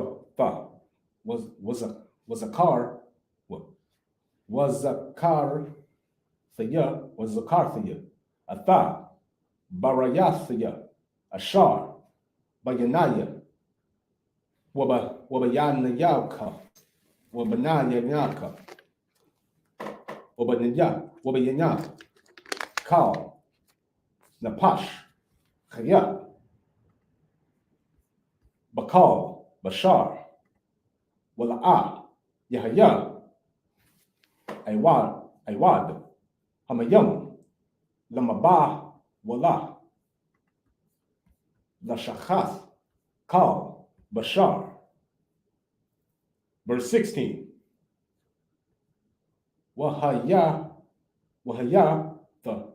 Atha, Barayathaya, Ashar, Bayanaya, Wabayanayaka, Wabanayaka, Wabayanya, Kal, Napash, Khaya, Bakal, Bashar, Walaa, Yahya, Aywad, Hamayam, Lamabah, Wala, Lashachath, Kal, Bashar. Verse 16. Wahaya, Wayahatha,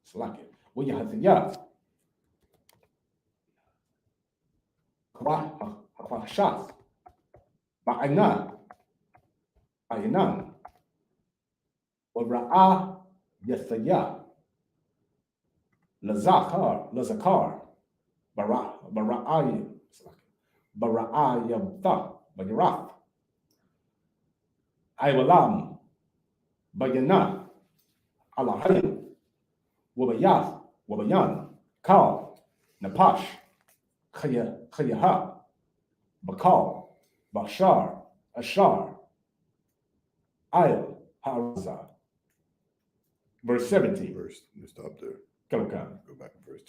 Slack it, Wayahathaya, Kwashath, Ba'ana, Ayanan, Wara'ah, Yathaya, Lazakar, Bara'ayim, Bara'ayamtha, Bayarath, Iwalam, Bayana, Alahayim, Wabayan, Kal, Napash, Chayaha, Bakal, Bashar, Ashar, Ayel, Haraza. Verse 17. Let's stop there. Come. Go back to verse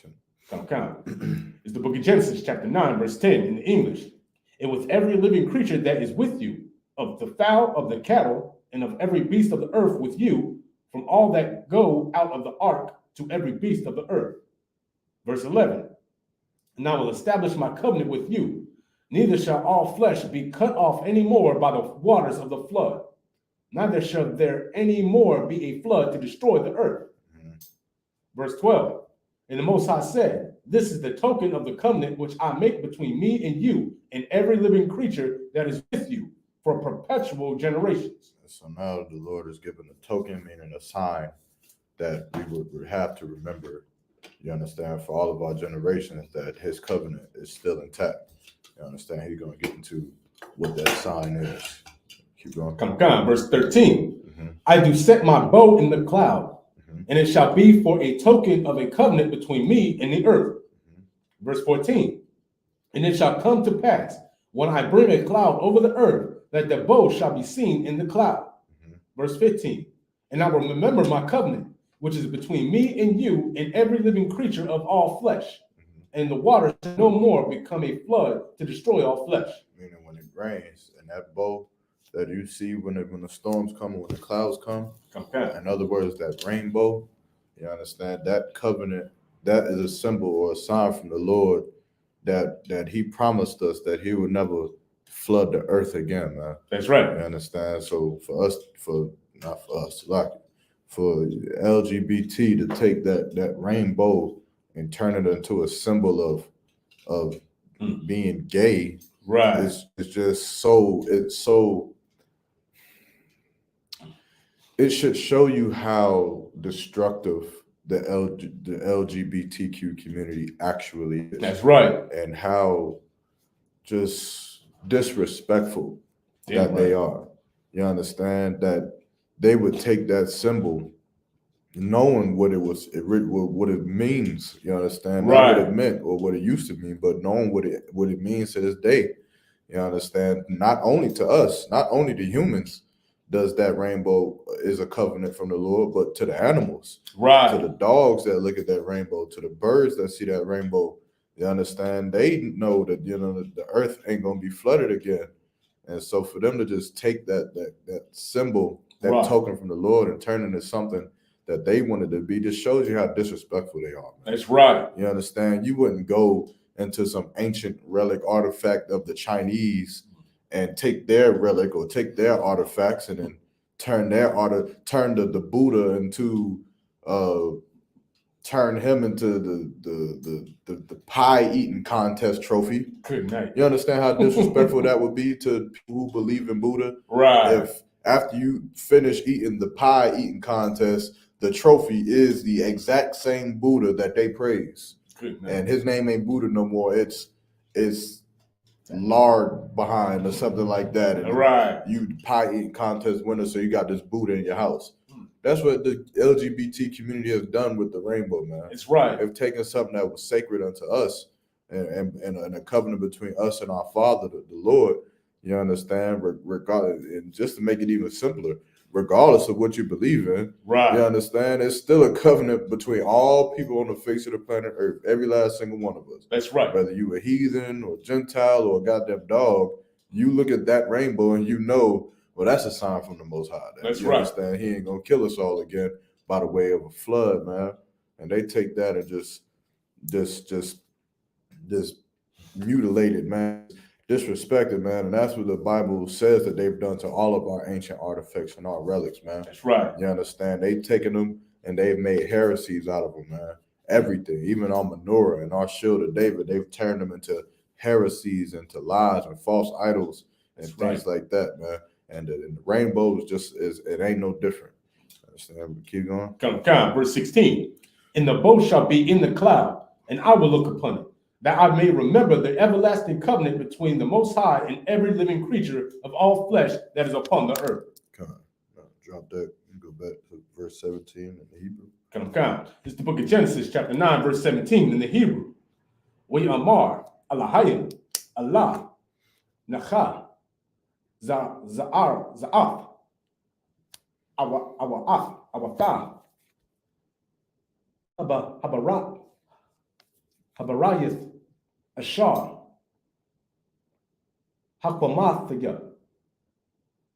10. Come. It's the book of Genesis, chapter 9, verse 10 in the English. And with every living creature that is with you, of the fowl, of the cattle, and of every beast of the earth with you, from all that go out of the ark to every beast of the earth. Verse 11. And I will establish my covenant with you. Neither shall all flesh be cut off any more by the waters of the flood. Neither shall there any more be a flood to destroy the earth. Verse 12. And the Most High said, this is the token of the covenant which I make between me and you and every living creature that is with you for perpetual generations. So now the Lord is given a token, meaning a sign that we would have to remember, you understand, for all of our generations, that his covenant is still intact. You understand? He's going to get into what that sign is. Keep going. Come. Verse 13. I do set my bow in the cloud, and it shall be for a token of a covenant between me and the earth. Verse 14. And it shall come to pass, when I bring a cloud over the earth, that the bow shall be seen in the cloud. Verse 15. And I will remember my covenant, which is between me and you and every living creature of all flesh. And the waters shall no more become a flood to destroy all flesh. Meaning when it rains, and that bow that you see when the storms come and when the clouds come, in other words, that rainbow, you understand, that covenant, that is a symbol or a sign from the Lord that he promised us that he would never flood the earth again, man. That's right. You understand? So for LGBT to take that rainbow and turn it into a symbol of being gay, right? It's just it should show you how destructive the LGBTQ community actually is. That's right. And how just disrespectful that they are. You understand? That they would take that symbol knowing what it means. You understand? Right. Not what it meant or what it used to mean, but knowing what it means to this day. You understand? Not only to us, not only to humans, does that rainbow is a covenant from the Lord, but to the animals, right? To the dogs that look at that rainbow, to the birds that see that rainbow. You understand? They know that, you know, the earth ain't gonna be flooded again, and so for them to just take that symbol, that token from the Lord, and turn it into something that they wanted to be, just shows you how disrespectful they are, man. That's right. You understand? You wouldn't go into some ancient relic artifact of the Chinese and take their relic or take their artifacts and then turn the Buddha into turn him into the pie eating contest trophy. Good night. You understand how disrespectful that would be to people who believe in Buddha? Right. If after you finish eating the pie eating contest, the trophy is the exact same Buddha that they praise. Good night. And his name ain't Buddha no more. It's lard behind or something like that. And right. You pie eating contest winner, so you got this Buddha in your house. That's what the LGBT community has done with the rainbow, man. It's right. They've taken something that was sacred unto us and a covenant between us and our Father, the Lord. You understand? Regardless, and just to make it even simpler, regardless of what you believe in, Right. you understand? It's still a covenant between all people on the face of the planet Earth, every last single one of us. That's right. Whether you a heathen or Gentile or a goddamn dog, you look at that rainbow and you know, well, that's a sign from the Most High. That's you right. Understand? He ain't gonna kill us all again by the way of a flood, man. And they take that and just mutilate it, man. Disrespected, man. And that's what the Bible says that they've done to all of our ancient artifacts and our relics, man. That's right. You understand? They've taken them and they've made heresies out of them, man. Everything, even our menorah and our shield of David, they've turned them into heresies, into lies and false idols and That's things like that, man. And the rainbow it ain't no different. Understand? Keep going. Come, verse 16. And the bow shall be in the cloud, and I will look upon it, that I may remember the everlasting covenant between the Most High and every living creature of all flesh that is upon the earth. Come on. Drop that and go back to verse 17 in the Hebrew. Come. This is the book of Genesis, chapter 9, verse 17 in the Hebrew. We amar, Allahayim, Allah, Nacha, Za'af, our Fa, Habarayith, Ashar, Hakwamathya,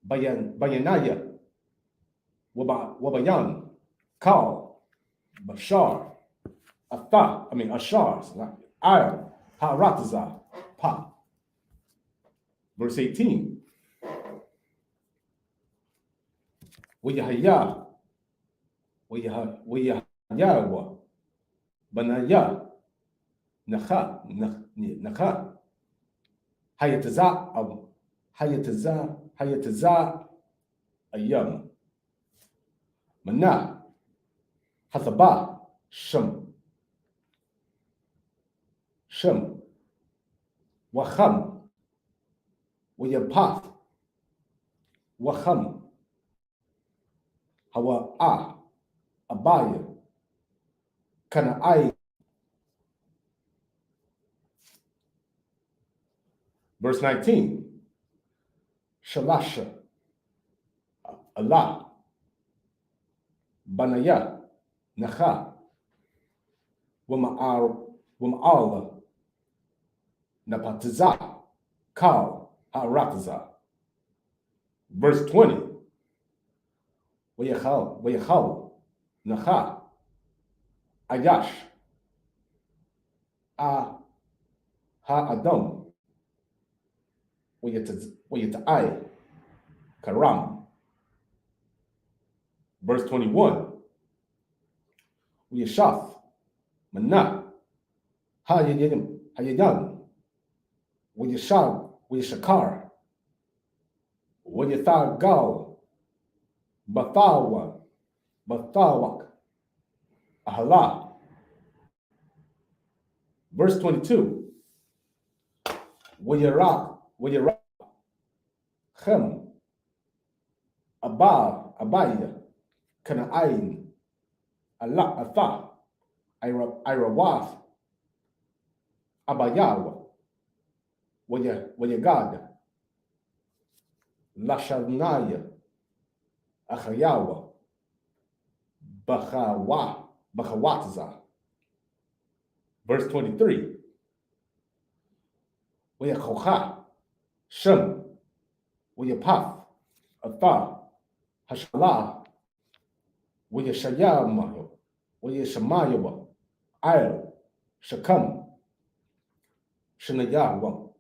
Bayanaya, Wabayan, Kal, Bashar, Ashar, Aya, Haratazah, Pa. Verse 18. Wiyahaya, Wiyahayawa, Banaya, Nacha, Hayataza, Ayam, Mana, Hathaba, Shem, Wacham, Wiyapath, Wacham, Hawa Abaya, Kanai. Verse 19. Shalasha, Allah, Banaya, Nacha, Wama'ala, Napatiza, Kal, Harataza. Verse 20. Wayachal, Nacha, Ayash, Ha-Adam, Wayata'ai, Karam. Verse 21. Wayashaf, Mana, Hayayan, Wayashakar, Wayathagal, Bathawak, Ahala. Verse 22. Wayarak, Chem, Abaya, Kana'ain, Allah, Atha, Irawath, Abayawa, Wayagad, Lashanaya, Achayawa, Bachawatza. Verse 23. Wayakocha, Shem, Wayapaf, Atha, Hashalah, Wayashayamayo, Wayashamayawa, Ayel, Shakam, Shinayaham,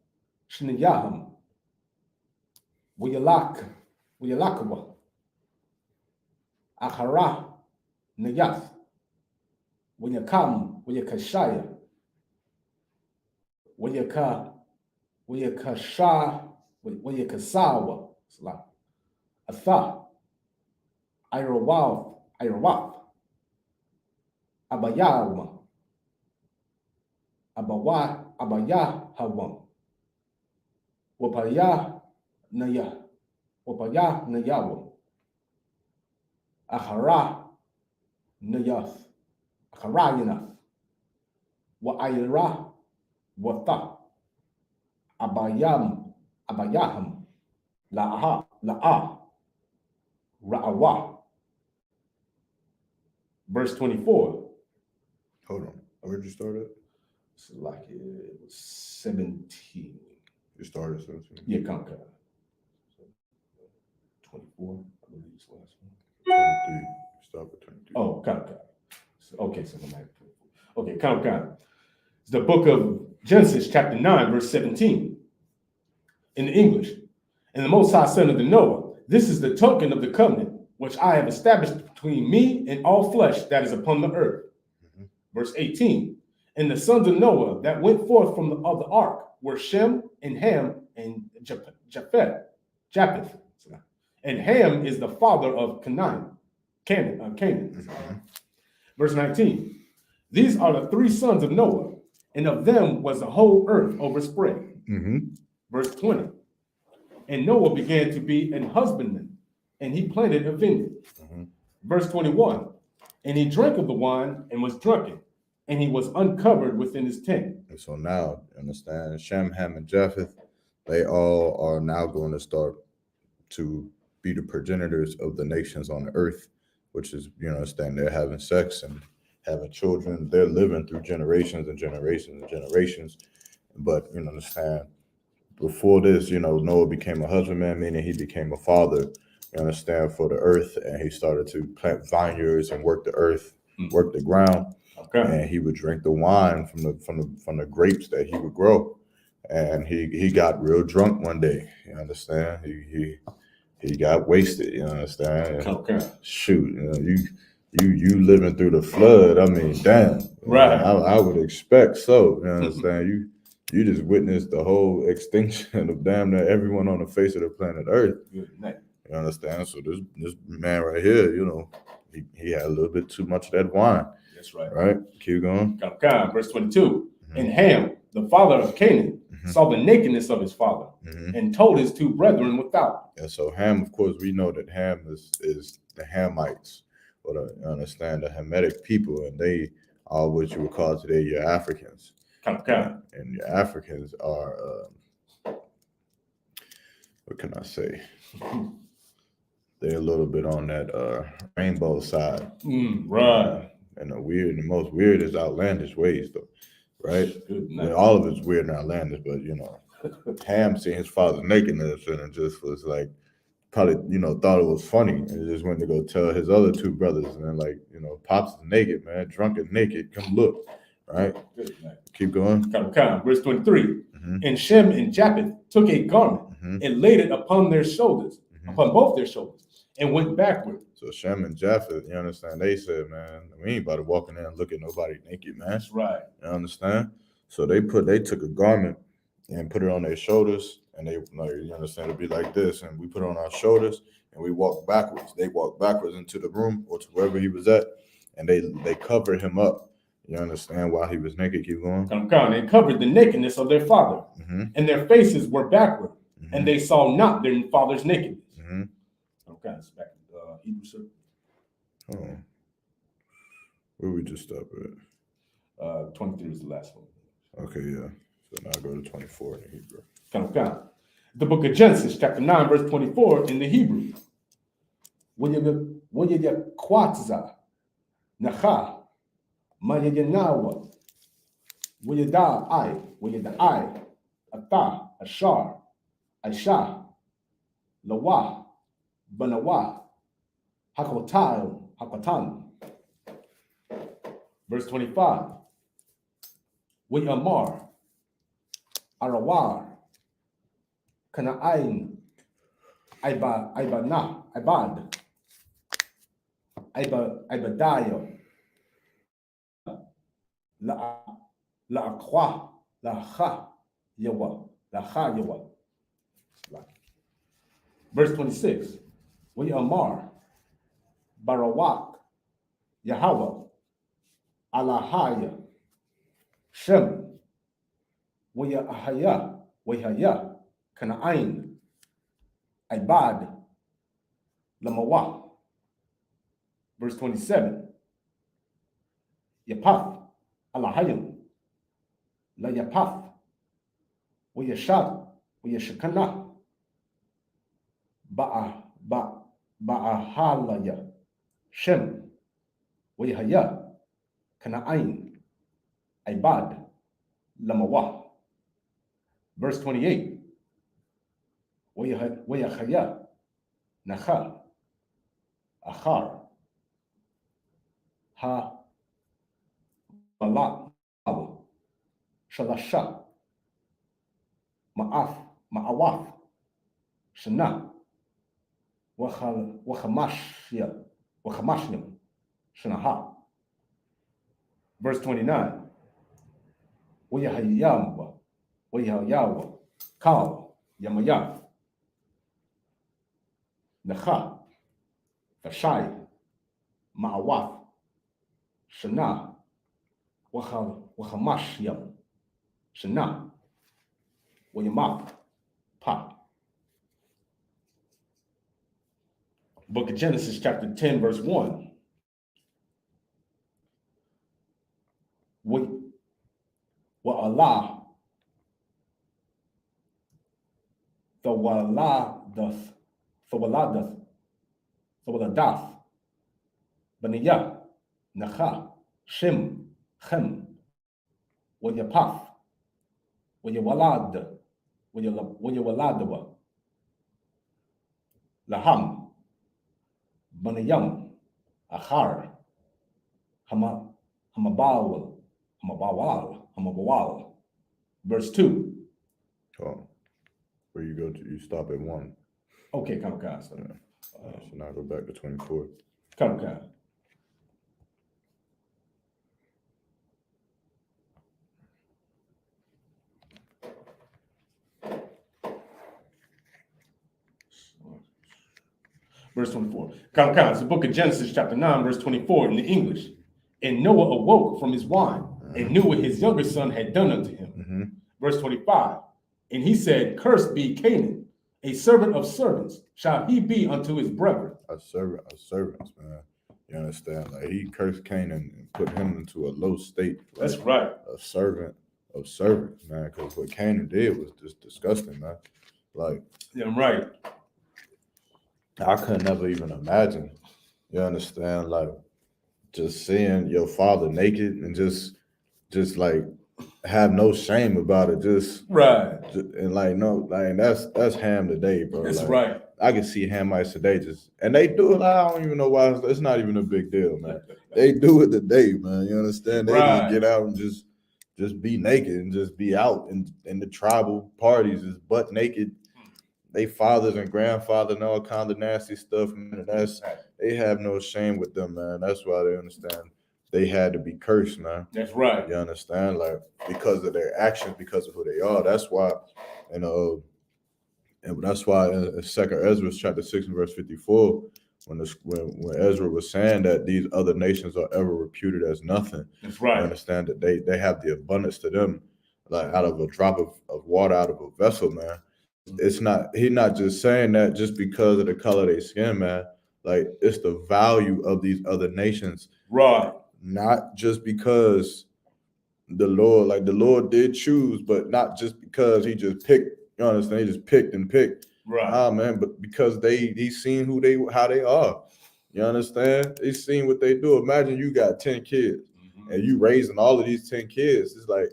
Wayalakawa, Ahara, Nayath, Wayakam, Wayakashaya, Wayakasawa, Atha, Irawath, Abayahawam, Wapaya Nayawam, Ahara Nayath, Aharayanath, Wa'ira Watha, Abayaham, La'a, Ra'awa. Verse 24. Hold on. Where'd you start at? It's like it was 17. You started 17. Yeah, come. 24, I believe it's the last one. 23. Stop at 23. Oh, come. Okay, so I'm at 24. Okay, come. It's the book of Genesis, chapter 9, verse 17. In the English. And the Most High said unto Noah, this is the token of the covenant which I have established between me and all flesh that is upon the earth. Mm-hmm. Verse 18. And the sons of Noah that went forth from the ark were Shem and Ham and Japheth. And Ham is the father of Canaan. Mm-hmm. Verse 19. These are the three sons of Noah, and of them was the whole earth overspread. Mm-hmm. Verse 20. And Noah began to be an husbandman, and he planted a vineyard. Mm-hmm. Verse 21. And he drank of the wine and was drunken, and he was uncovered within his tent. And so now, understand, Shem, Ham, and Japheth, they all are now going to start to be the progenitors of the nations on the earth, which is, understand, they're having sex and having children. They're living through generations and generations and generations. But, understand, before this, Noah became a husbandman, meaning he became a father, for the earth, and he started to plant vineyards and work the earth, work the ground. Okay. And he would drink the wine from the grapes that he would grow. And he got real drunk one day, you understand? He got wasted, you understand? Okay. Shoot, you living through the flood, I mean, damn. Right. I would expect so, you understand? You just witnessed the whole extinction of damn near everyone on the face of the planet Earth. You understand? So this man right here, he had a little bit too much of that wine. That's right. Right? Keep going. Verse 22. Mm-hmm. And Ham, the father of Canaan, saw the nakedness of his father, and told his two brethren without. And so Ham, of course, we know that Ham is the Hamites, or the Hamitic people, and they are what you would call today your Africans. And your Africans are, what can I say? They're a little bit on that rainbow side. Right. In the most weirdest, outlandish ways, though. Right? All of it's weird and outlandish, but, Ham seeing his father's nakedness, and it just was like, probably, thought it was funny, and just went to go tell his other two brothers, and then, Pops is naked, man, drunk and naked, come look. Right. Keep going. Verse 23. Mm-hmm. And Shem and Japheth took a garment and laid it upon their shoulders, upon both their shoulders, and went backward. So Shem and Japheth, you understand? They said, man, we ain't about to walk in there and look at nobody naked, man. That's right. You understand? So they took a garment and put it on their shoulders, and they, you understand, it'd be like this, and we put it on our shoulders, and we walk backwards. They walked backwards into the room or to wherever he was at, and they covered him up. You understand? While he was naked, keep going. They covered the nakedness of their father, and their faces were backward, and they saw not their father's nakedness. Okay, it's back to Hebrew, sir. Oh, where we just stop at? 23 is the last one. Okay, yeah. So now go to 24 in the Hebrew. The book of Genesis, chapter 9, verse 24 in the Hebrew. Wayyakwatza, Nacha. Mayadanawa, Wayada Ata, Ashar, Aisha, Lawa, Banawa, Hakotan. Verse 25. Wayamar, Arawar, Kanaain, Ibad, Ibadiah. Verse 26. We Amar, Barawak, Yahweh, Alahaya, Shem, we Ahaya, Kanaain, Ibad, Lamawa. Verse 27. Yapath, Alahayim, Layapath, Wayashad, Wayashakana, Ba'ahalaya, Shem, Wayahaya, Kana'ain, Ibad, Lamawah. Verse 28, Wayahaya, Nachal, Achar, Ha, Balat, Shalasha, Ma'awath, Shana, Wachamashya, Shanaha. Verse 29, Wayahayawa, Kal, Yamaya, Necha, Vashai, Ma'awath, Shana, Wachamashyam, Shana, Wayamak, Pa. Book of Genesis, chapter 10, verse 1. Allah, the Waladath, Baniya, Nacha, Shem, Chem, Wayapath, Wayawaladawa, Laham, Banayam, Achar, Hamabawal. Verse 2. Oh, where you go to, you stop at 1. Okay, Kamikaze. So now go back to 24. Kamikaze. Verse 24. Kamikaze, the book of Genesis, chapter 9, verse 24 in the English. And Noah awoke from his wine and knew what his younger son had done unto him. Mm-hmm. Verse 25. And he said, Cursed be Canaan, a servant of servants shall he be unto his brethren. A servant, man. You understand? Like he cursed Canaan and put him into a low state. Like, that's right. A servant of servants, man. Because what Canaan did was just disgusting, man. Like, yeah, right. I could never even imagine. You understand? Like, just seeing your father naked and just like have no shame about it. Just right. And like no, like that's Ham today, bro. That's like, right. I can see Hamites today and they do it. I don't even know why. It's not even a big deal, man. They do it today, man. You understand? They just get out and just be naked and just be out in the tribal parties is butt naked. They fathers and grandfathers and all kind of nasty stuff, man. They have no shame with them, man. That's why they understand they had to be cursed, man. That's right. You understand? Like because of their actions, because of who they are. That's why, and that's why in 2 Ezra chapter 6 and verse 54, when Ezra was saying that these other nations are ever reputed as nothing. That's right. You understand that they have the abundance to them, like out of a drop of water out of a vessel, man. He's not just saying that just because of the color of their skin, man. Like it's the value of these other nations, right? Not just because the Lord did choose, but not just because he just picked. You understand? He just picked and picked, right? Man, but because he's seen how they are. You understand? He's seen what they do. Imagine you got 10 kids and you raising all of these 10 kids. It's like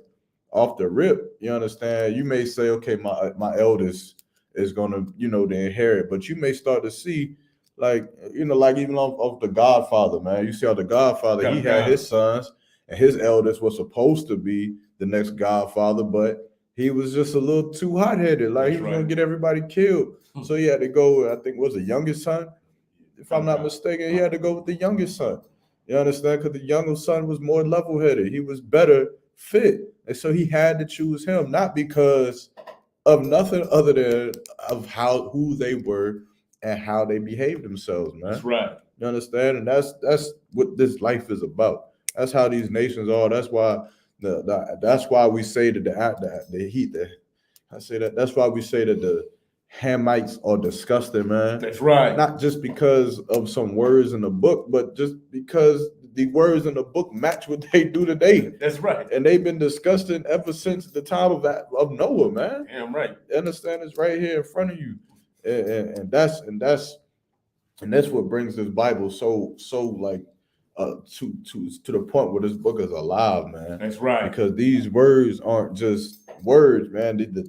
off the rip, you understand? You may say, okay, my eldest is gonna, to inherit, but you may start to see, like even off the Godfather, man. You see how the Godfather, he had his sons, and his eldest was supposed to be the next Godfather, but he was just a little too hot-headed. Like he was gonna get everybody killed. So he had to go, I think was the youngest son, if I'm not mistaken, he had to go with the youngest son. You understand? Because the younger son was more level-headed. He was better fit. And so he had to choose him, not because of nothing other than of who they were and how they behaved themselves, man. That's right. You understand? And that's what this life is about. That's how these nations are. That's why that's why we say that that's why we say that Hamites are disgusting, man. That's right. Not just because of some words in the book, but just because the words in the book match what they do today. That's right. And they've been disgusting ever since the time of Noah, man. Damn right. Understand, it's right here in front of you, and that's what brings this Bible so like to the point where this book is alive, man. That's right. Because these words aren't just words, man. The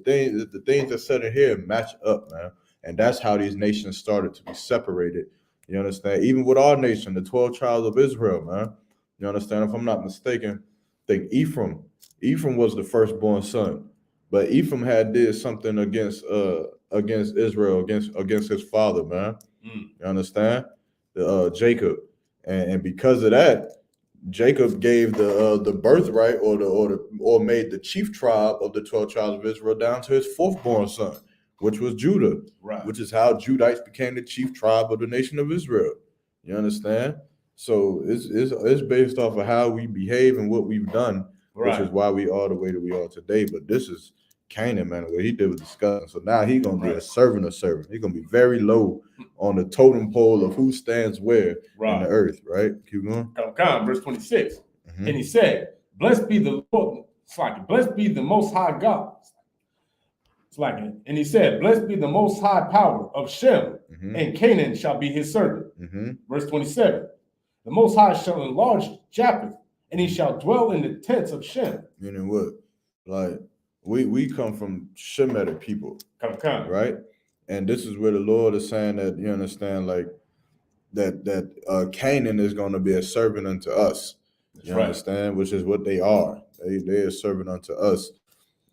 things that said in here match up, man. And that's how these nations started to be separated. You understand? Even with our nation, the 12 tribes of Israel, man. You understand? If I'm not mistaken, I think Ephraim was the firstborn son, but Ephraim had did something against Israel, against his father, man. You understand? Jacob, and because of that, Jacob gave the birthright or made the chief tribe of the 12 tribes of Israel down to his fourthborn son, which was Judah, right? Which is how Judites became the chief tribe of the nation of Israel. You understand? So it's based off of how we behave and what we've done, right, which is why we are the way that we are today. But this is Canaan, man, what he did was disgusting. So now he's gonna be a servant of servant. He's gonna be very low on the totem pole of who stands where in the earth, right? Keep going. Verse 26. And he said, "Blessed be the Lord, blessed be the Most High God." And he said, "Blessed be the Most High power of Shem, and Canaan shall be his servant." Verse 27. "The Most High shall enlarge Japheth, and he shall dwell in the tents of Shem." Meaning what? Like we come from Shemitic people, right? And this is where the Lord is saying that, you understand, like that Canaan is going to be a servant unto us. You understand? Which is what they are. They are a servant unto us.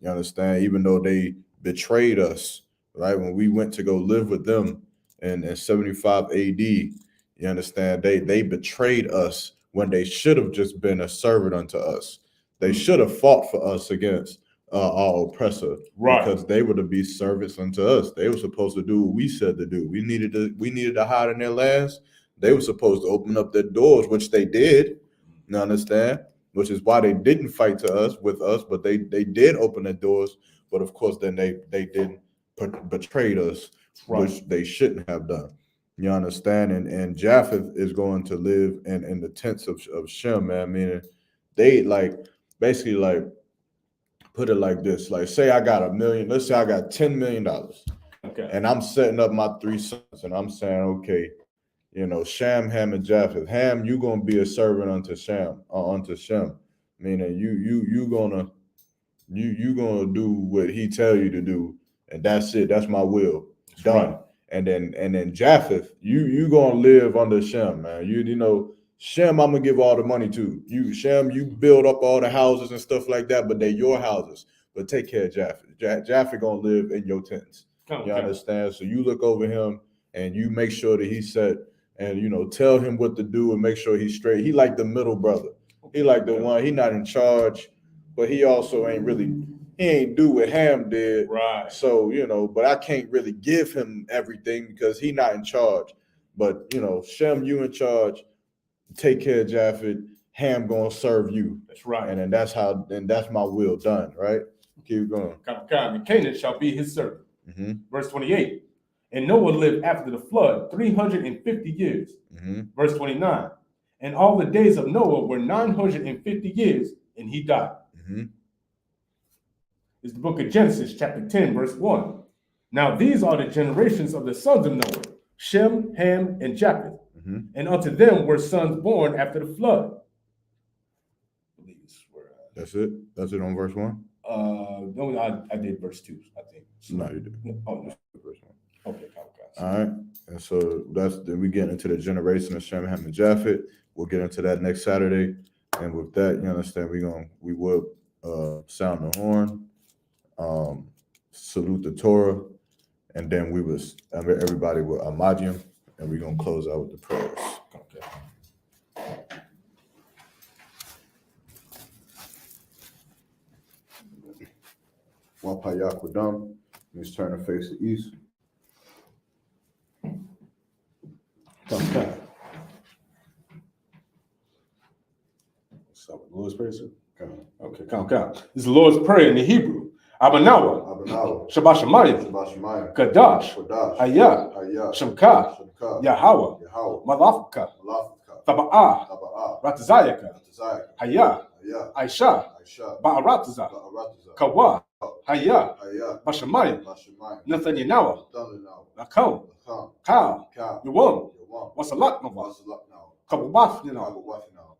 You understand? Even though they betrayed us, right? When we went to go live with them in 75 AD, you understand? They betrayed us when they should have just been a servant unto us. They should have fought for us against our oppressor, right? Because they were to be servants unto us. They were supposed to do what we said to do. We needed to hide in their lands. They were supposed to open up their doors, which they did. You understand? Which is why they didn't fight with us, but they did open their doors. But of course, then they didn't betray us, right, which they shouldn't have done. You understand? And Japheth is going to live in the tents of Shem, man. Meaning they basically put it like this. Like, say I got $1 million. Let's say I got $10 million. Okay. And I'm setting up my 3 sons, and I'm saying, okay, Shem, Ham, and Japheth. Ham, you gonna be a servant unto Shem, meaning you gonna do what he tell you to do, and that's it. That's my will. That's done. Right. And then Japheth, you gonna live under Shem, man. Shem, I'm gonna give all the money to. Shem, you build up all the houses and stuff like that, but they're your houses. But take care of Japheth. Japheth gonna live in your tents. You understand? So you look over him and you make sure that he's set, and tell him what to do and make sure he's straight. He like the middle brother. He like the one. He not in charge, but he also he ain't do what Ham did. Right. So but I can't really give him everything because he not in charge. But Shem, you in charge. Take care of Japheth. Ham gonna serve you. That's right. And then that's my will done, right? Keep going. And Canaan shall be his servant. Verse 28. And Noah lived after the flood 350 years. Verse 29. And all the days of Noah were 950 years, and he died. It's the book of Genesis, chapter 10, verse 1. Now these are the generations of the sons of Noah, Shem, Ham, and Japheth. And unto them were sons born after the flood. That's it? That's it on verse 1? No, I did verse 2, I think. No, you did. Oh, no. Verse 1. Okay. All right. And so then we get into the generation of Shem, Ham, and Japheth. We'll get into that next Saturday. And with that, you understand, we will sound the horn, salute the Torah, and then everybody will Amadium. And we're going to close out with the prayers. Okay. Wapayakwadam. Let's turn the face to east. Okay. So, the Lord's Prayer, sir? Okay, count. This is the Lord's Prayer in the Hebrew. Abanawa, Shabashamayim, Kadash, Hayah, Shamka, Yahweh, Malafka, Taba'ah, Ratazayaka, Hayah, Aisha, Ba'arataza, Kawa, Hayah, Bashamayim, Nathaniel, Lakau, Kal, Yuwam, Wasalat Nawa, Kabawaf,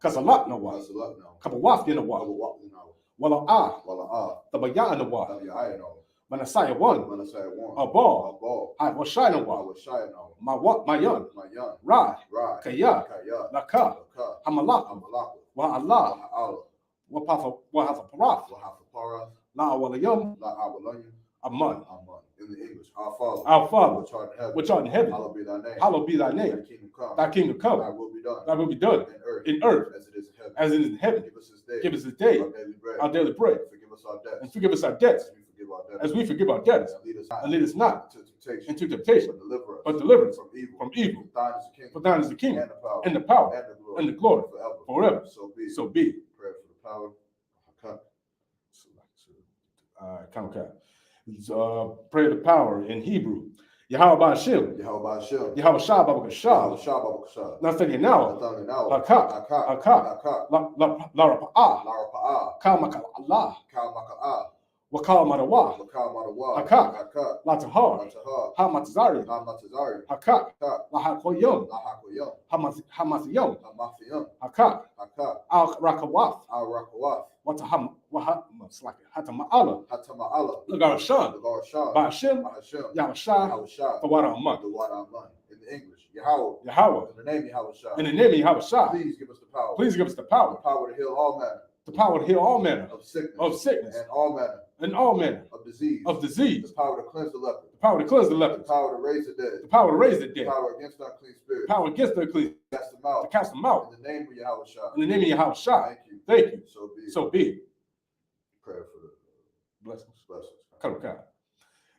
Kasalat Nawa, Kabawaf, Wala Tabaya Nawa, Manasaya one, Abal, I was shy Nawa, my young, Ra, Kaya, Laka, Hamalak, Wa Allah, Wapafa, Wahafa Paraf, La Walayum, Aman. In the English, our Our Father, which art in heaven, hallowed be thy name. hallowed be thy name. Thy kingdom come. Thy will be done. Thy will be done in earth, in earth as it is in heaven. as it is in heaven. Give us this day. Give us this day our daily bread. our daily bread, Forgive us our debts. and forgive us our debts as we forgive our debtors. as we forgive our debtors. And lead us not And lead us not into temptation, into temptation, but deliver us but deliver us from evil. from evil. For thine is the kingdom, For thine is the kingdom, and the power, and the power, and and the glory, forever. forever. So be it. So be it. Prayer for the power. Pray the power in Hebrew. Yahweh Ba'ashem. Yahweh Hashem. Yahweh Shah Babakashah. Shabbat. Nathaniel now. Nathaniel. Hakak. Hakak. La Rapa'ah. Larapa'ah. Kalmakal Allah. Kalmaka'ah. Wakal Marawa. Makaw. Hakak. La Tahar. Hamatazari. Hamatazari. Hakak. Hakak. La Hakoyom. Lahakoyom. Hamathiyom. Hamafiyom. Hakak. Hakak. Al Rakawaf. Al-Rakawaf. Wataham. Hatama'ala. Hatama'ala. Lagarashan. Lagarashah. Ba'ashem. Bahashem. Yahshah. Yahushua. Tawara Aman. The water Aman. In the English, Yahweh. Yahweh. In the name Yahushua. In the name of Yahushua. Please give us the power. Please give us the The power. power to heal all manner The power to heal all manner of sickness. of sickness And all manner and all manner of disease. of disease. The power to cleanse the leper. The power to cleanse the The lepers. power to raise the dead. The power to raise the The dead. power against unclean The spirits. power against the unclean. Cast them To out. cast them out. In the name of Yahushua. In the name of Yahushua. Thank you. Thank you. So be it. So be it. Prayer for the Blessings. blessings. Karuka.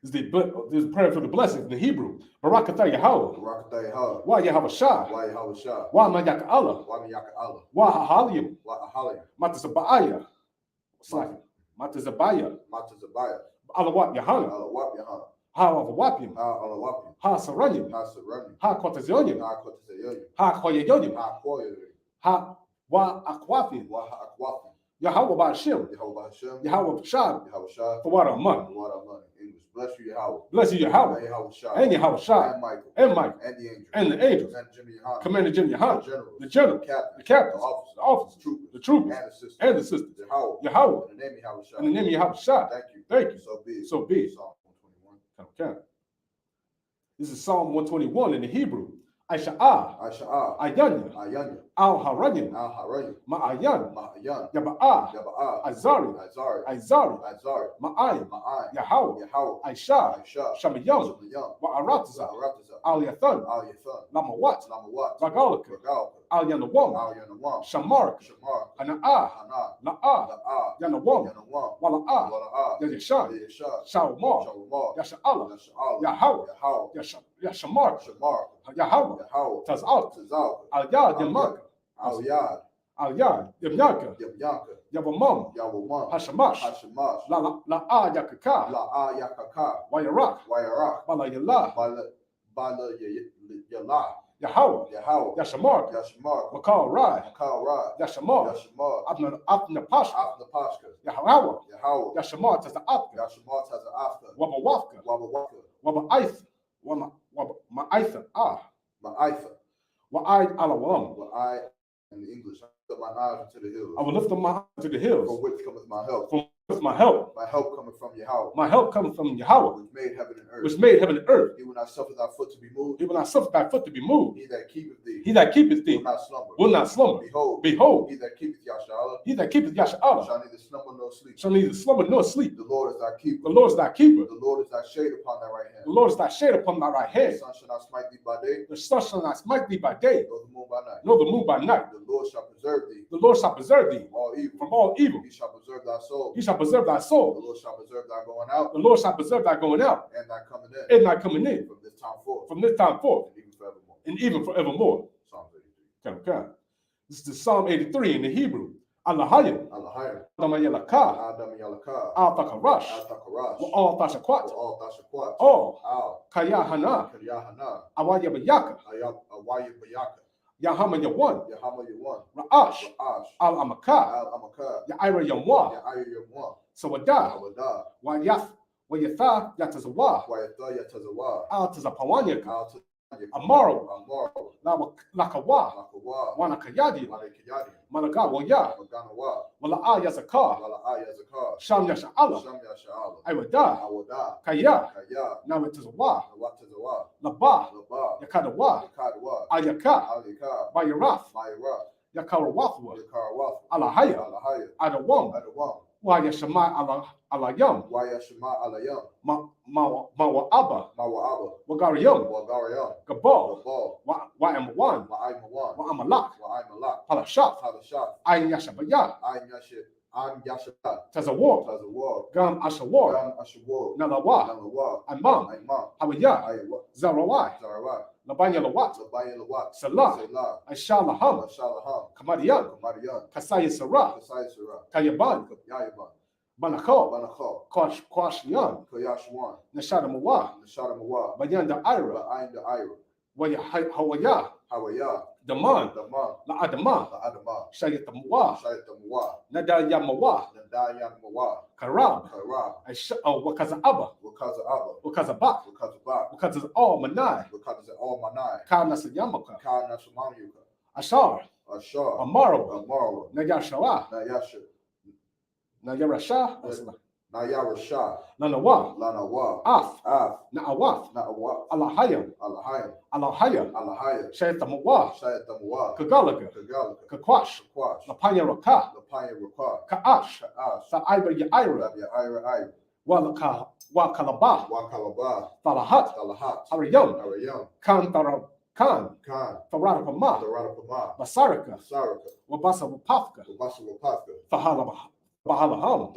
This is prayer for the blessings in the Hebrew. Barakatah Yahweh. Barakatah Yahweh. Wa Yahushua. Why Yahushua? Wa Mayak Allah. Why Miyaka Allah? Wa Hahalim. Why Ahalia? Matazabaya. Matazabaya. Matazabaya. Alawat Yahana. Alawap Yahana. Ha Awapim. Ha Alawapim. Ha Saranyim. Ha Sarani. Ha Kotazonim. Ha Kotasayonim. Ha Koyayonim. Ha Koyonim. Ha Wa Akwafim. Why Akwafi? Yahweh Ba'ashem. Yahweh Hashem. Yahweh Shab. Yahushua. For what a month. The water Aman. English. Bless you, Yahweh. Bless you, Yahweh. Yahushua. And Yahushua. And Michael. And Michael. And the angels. And the angels. And Jimmy Yohana. Commander Jim The Yohana. generals. The general. The captains. The captains. The The officers. troopers. The troopers. And the sisters. And the sisters. Yahweh. Yahweh. In the name of Yahushua. In the name of Yahushua. Thank you. Thank you. So be it. So be it. Psalm 121. Okay. This is Psalm 121 in the Hebrew. Aisha'ah. Aisha'ah. Ayanya. Ayanya. Al-Haranyim. Al-Harayim. Ma'ayan. Ma'ayan. Yaba'ah. Yaba'ah. Azari. Azari. Izari. Azari. Ma'ayin. Ma'ai. Yahweh. Yahweh. Aisha. Aisha. Shamayam. Shamayam. Wa'arataza. Arataza. Al-Yathan. Al-Yathan. Lamawat. Lamawat. Ragalaka. Ragalka. Al-Yanawam. Al-Yanawam. Shamark. Shamar. Ana'ah. Hana. La'ah. La'ah. Yanawam. Yanawam. Wala'ah. Wala'ah. Yadishan. Yeshah. Shawmar. Shalomar. Yasha'ala. Yasha'ala. Yahweh. Yahweh. Yashamar. Shamar. Yahweh. Yahweh. Tazal. Tazal. Al-Yad. Yamaka. Al-Yad. Al-Yad. Yamyaka. Yamyanka. Yavamam. Yawamam. Hashamash. Hashemash. La'ah Yakaka. La'ah Yakaka. Wayarak. Wayarak. Balayallah. Bala Yalah. Yahweh. Yahweh. Yashamar. Yashmar. Makal Rai. Makal Ra. Yashamar. Yashmar. Abna Pashka. Afna Pashka. Yahweh. Yahweh. Yashamar Taza'apka. Yashmar Taza Afka. Wabawafka. Wabawaka. Waba'aith. Ma'aitha. Ma'aitha. Wa'aid Alawam. Well, I, in the English, I lift my eyes into the hills. I will lift up my eyes to the From hills. which cometh my help. From with my help. My help cometh from Yahweh. My help comes from Yahweh, Which made heaven and earth. which made heaven and earth. He will not suffer thy foot to be moved. He will not suffer thy foot to be moved. He that keepeth thee He that keepeth will thee not slumber. will not slumber. Behold, Behold, he that keepeth Yashala he that keepeth Yasha'ala shall neither slumber nor sleep. shall neither slumber nor sleep. The Lord is thy keeper. The Lord is thy keeper. The Lord is thy shade upon thy right hand. The Lord is thy shade upon thy right The hand. sun shall not smite thee by day, The sun shall not smite thee by day, nor the moon by night. nor the moon by night. The Lord shall preserve thee The Lord shall preserve thee from all evil. from all evil. He shall preserve thy soul. He shall preserve thy The soul. Lord shall preserve thy going out The Lord shall preserve thy going out and thy coming in and thy coming in from this time forth from this time forth and even forevermore. and even forevermore. Psalm 83. Okay. This is the Psalm 83 in the Hebrew. Alahaya. Alahaya. Damayalaka. Adam Yalaka. Al-Takarash. Al-Takarash. All Tashakwat. All Tashakwat. All Al. Kayahana. Karyahana. Awayabayaka. Awaya Bayaka. Yahama Yawan. Yahama Yawan. Ra'ash. Ra'ash. Al-Amaka. Al-Amaka. Ya'ira Yamwa. Ya'aya Yamwa. Sawada. Awada. Wayatha Yatazawa. Wayatha Yatazawa. Al-Tazapawanyaka. Al-Tazawanyaka. Amaro. Amaro. Lakawa. Lakawa. Wanakayadi. Wanakayadi. Malagawa. Maganawa. Wala'a Yazaka. Wala'a Yazaka. Sham Yasha'ala. Sham Yasha'ala. Iwada. Awada. Kaya. Kaya. Nawatazawa. Nawatazawa. Laba. Laba. Yakadawa. Yakadawa. Ayaka. Alika. Bayarath. Mayra. Yakarawathwa. Yakarawath. Alahaya. Alahaya. Adawam. Adawam. Wayashama Alayam. Wayashama Alayam. Mawa'aba. Mawa'aba. Wagariyam. Wagarayam. Gabal. Wabal. Wa'amawan. Wa'aimawan. Wa'amalak. Wa'aimalak. Palashat. Hadashah. Ayin Yashabaya. I'm Yashabat. Tazawar. Tazawar. Gam Ashawar. Gam Ashawar. Nalawa. Nalawa. Imam. Imam. Hawaya. Ayawa. Zarawai. Zarawat. Labanya Lawat. Labaya Lawat. Salah. Salah. Ashalaham. Shalaham. Kamadiyan. Kamadiyan. Kasaya Sarah. Kasai Sarah. Kayaban. Yayaban. Banako. Banakho. Kwashyan. Koyashwan. Nashadamawa. Nashadamawa. Bayanda Ira. Ba'ayin the Ira. Waya Hawaya. Hawaya. Daman. Daman. La Adama. Adama. Shayatamuwa. Shayatamuwa. Nadayamawa. Nadayamawa. Karab. Karab. Wakaza Abba. Wakaza Abba. Wakaza Bak. Wakaza Bak. Wakaza all Manai. Wakaza all Manai. Kana Sayamaka. Kana Sumanuka. Ashar. Ashar. Amaro. Amaro. Nayashawa. Nayasha. Nayarasha. Nayarasha. Lanawa. Lanawa. Af. Af. Na'awaf. Na'awaf. Alahayam. Alahayam. Alahaya. Alahaya. Shayatamuwa. Shayatamuwa. Kagalaga. Kagalaka. Kakwash. Kwash. Lapanya Raka. Lapaya Rakar. Ka'ash. Ka'ash. Sa'aiba Yaira. Labia Ira Ira. Wakalaba. Wakalaba. Falahat. Talahat. Arayam. Arayam. Khan Khan. Khan. Faradapama. Daradapama. Basarika. Saraka. Wabasa Wapafka. Wabasa Wapaka. Bahalaham.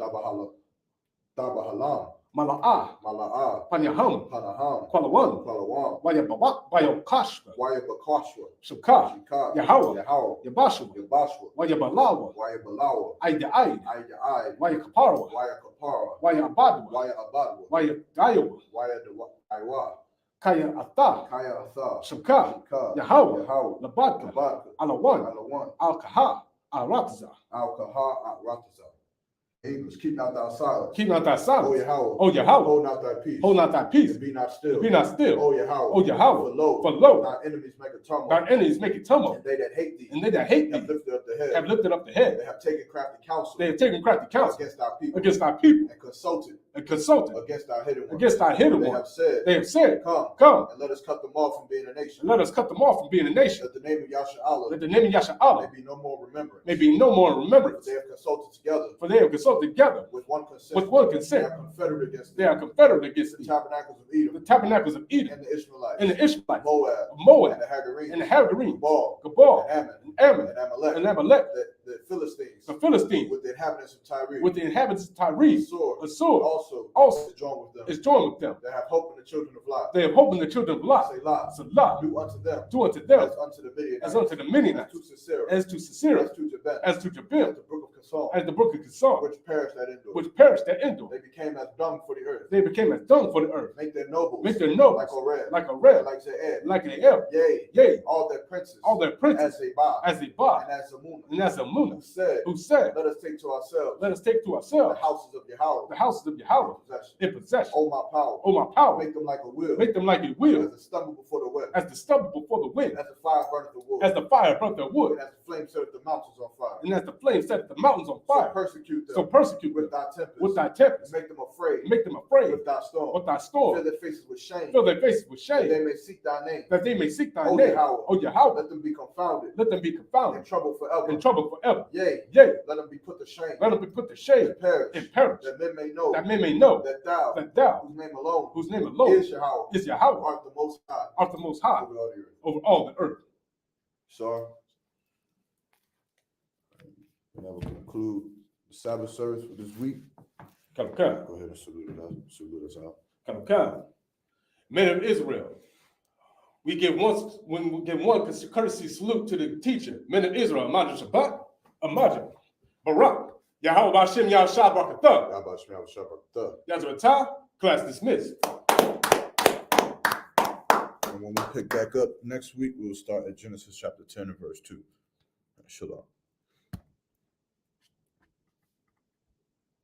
Dabahalam. Mala'a. Mala'a. Panyaham. Panaham. Kwalawan. Palawam. Wayabawak. Wayokashka. Wayabakashwa. Shukar. Shikar. Yahweh. Yahweh. Yabashua. Yabashwa. Wayabalawa. Wayabalawa. Aida Aid. Aida Aid. Wayakaparwa. Wayakapara. Wayabadwa. Wayabadwa. Wayagayawa. Wayadaiwa. Kaya Atha. Kaya Atha. Shukar. Shikar. Yahweh. Yahweh. Labadka. Labadka. Alawan. Alawan. Al-Kaha. Al-Ratza. Al-Kahar. Al-Ratazah. English, keep not thy silence. Keep not thy O silence. Yahweh. O Yahweh. Hold not thy peace. Hold not thy peace. And be not still. Be not still. O Yahweh. O Yahweh. For For lo, lo, thy enemies make a tumult. thy enemies make it tumult. And they that hate thee And they that hate have thee lifted up the head. have lifted up the head. They have taken crafty counsel They have taken crafty counsel against thy people. against thy people And consulted and consulted against thy hidden ones. against thy hidden They one. have said, They have said, Come come and let us cut them off from being a nation. and let us cut them off from being a nation. That the name of Yahshua That the name of may Yasha'Allah be no more remembrance. may be no more in For remembrance. they have consulted together For they have consulted together with one consent. with one They consent. are confederate against They are confederate against the thee. tabernacles of The Edom tabernacles of Edom and the Ishmaelites and the Ishmaelites, Moab of Moab and the Hagarenes and the Hagarenes, Baal Gabal and Ammon and Ammon and Amalek and Amalek, the Philistines the Philistines, with the inhabitants of Tyre with the inhabitants of Tyre, Assur Assur also is joined with them. is joined with them. They have hope in the children of Lot. They have hope in the children of Lot. Say Lot, Salah, do unto them do unto them as unto the Midianites, as unto the as Midianites, to Sisera, as to Sisera, as to Jabin, as to as Jabin, the brook of Kasal, as the brook of Kisar, which perished at Endor. which perished at Endor. They became as dung for the earth. They became as dung for the earth. Make their nobles Make their nobles like Oreb, like a red, like Zeed, like an Eb, yea, yea, all their princes, all their princes as they buy, as they buy, and as Amunah, and as a who moon said, who said, let us take to ourselves let us take to the ourselves houses of Yahweh the houses of Yahweh possession. in possession. Oh my power, Oh, my power, make them like a wheel, make them like a wheel, as a stumble before the wind, as the stubble before the wind, as the fire burneth the wood, as the fire burnt the wood, and as the flame set the mountains on fire. and as the flame set the mountains on So fire. persecute them So persecute with them thy tempest, with thy tempest, make them afraid make them afraid with thy storm, with thy fill storm, their faces with shame, fill their faces with that shame, they may seek thy name. that they may seek thy O name. Yahweh, O Yahweh, let them be confounded, let them be in confounded, trouble forever. in trouble forever. Yea, Yea, let them be put to shame, let them be put to shame and perish, and perish, that men may know that men may know that thou, that thou, whose name alone whose name alone is Yahweh, is Yahweh, art the most high art the most high over all the earth. over all the earth. So, and that will conclude the Sabbath service for this week. Kalaka, Go ahead and salute us out. Kalaka. Men of Israel, we give one courtesy salute to the teacher. Men of Israel, Imagine Shabbat, Imagine. Barak. Yahweh Bashem Yahshua Barakatah. Yahweh Shem Yahweh Barakatah. Yazratah. Class dismissed. And when we pick back up next week, we'll start at Genesis chapter 10 and verse 2. Shalom.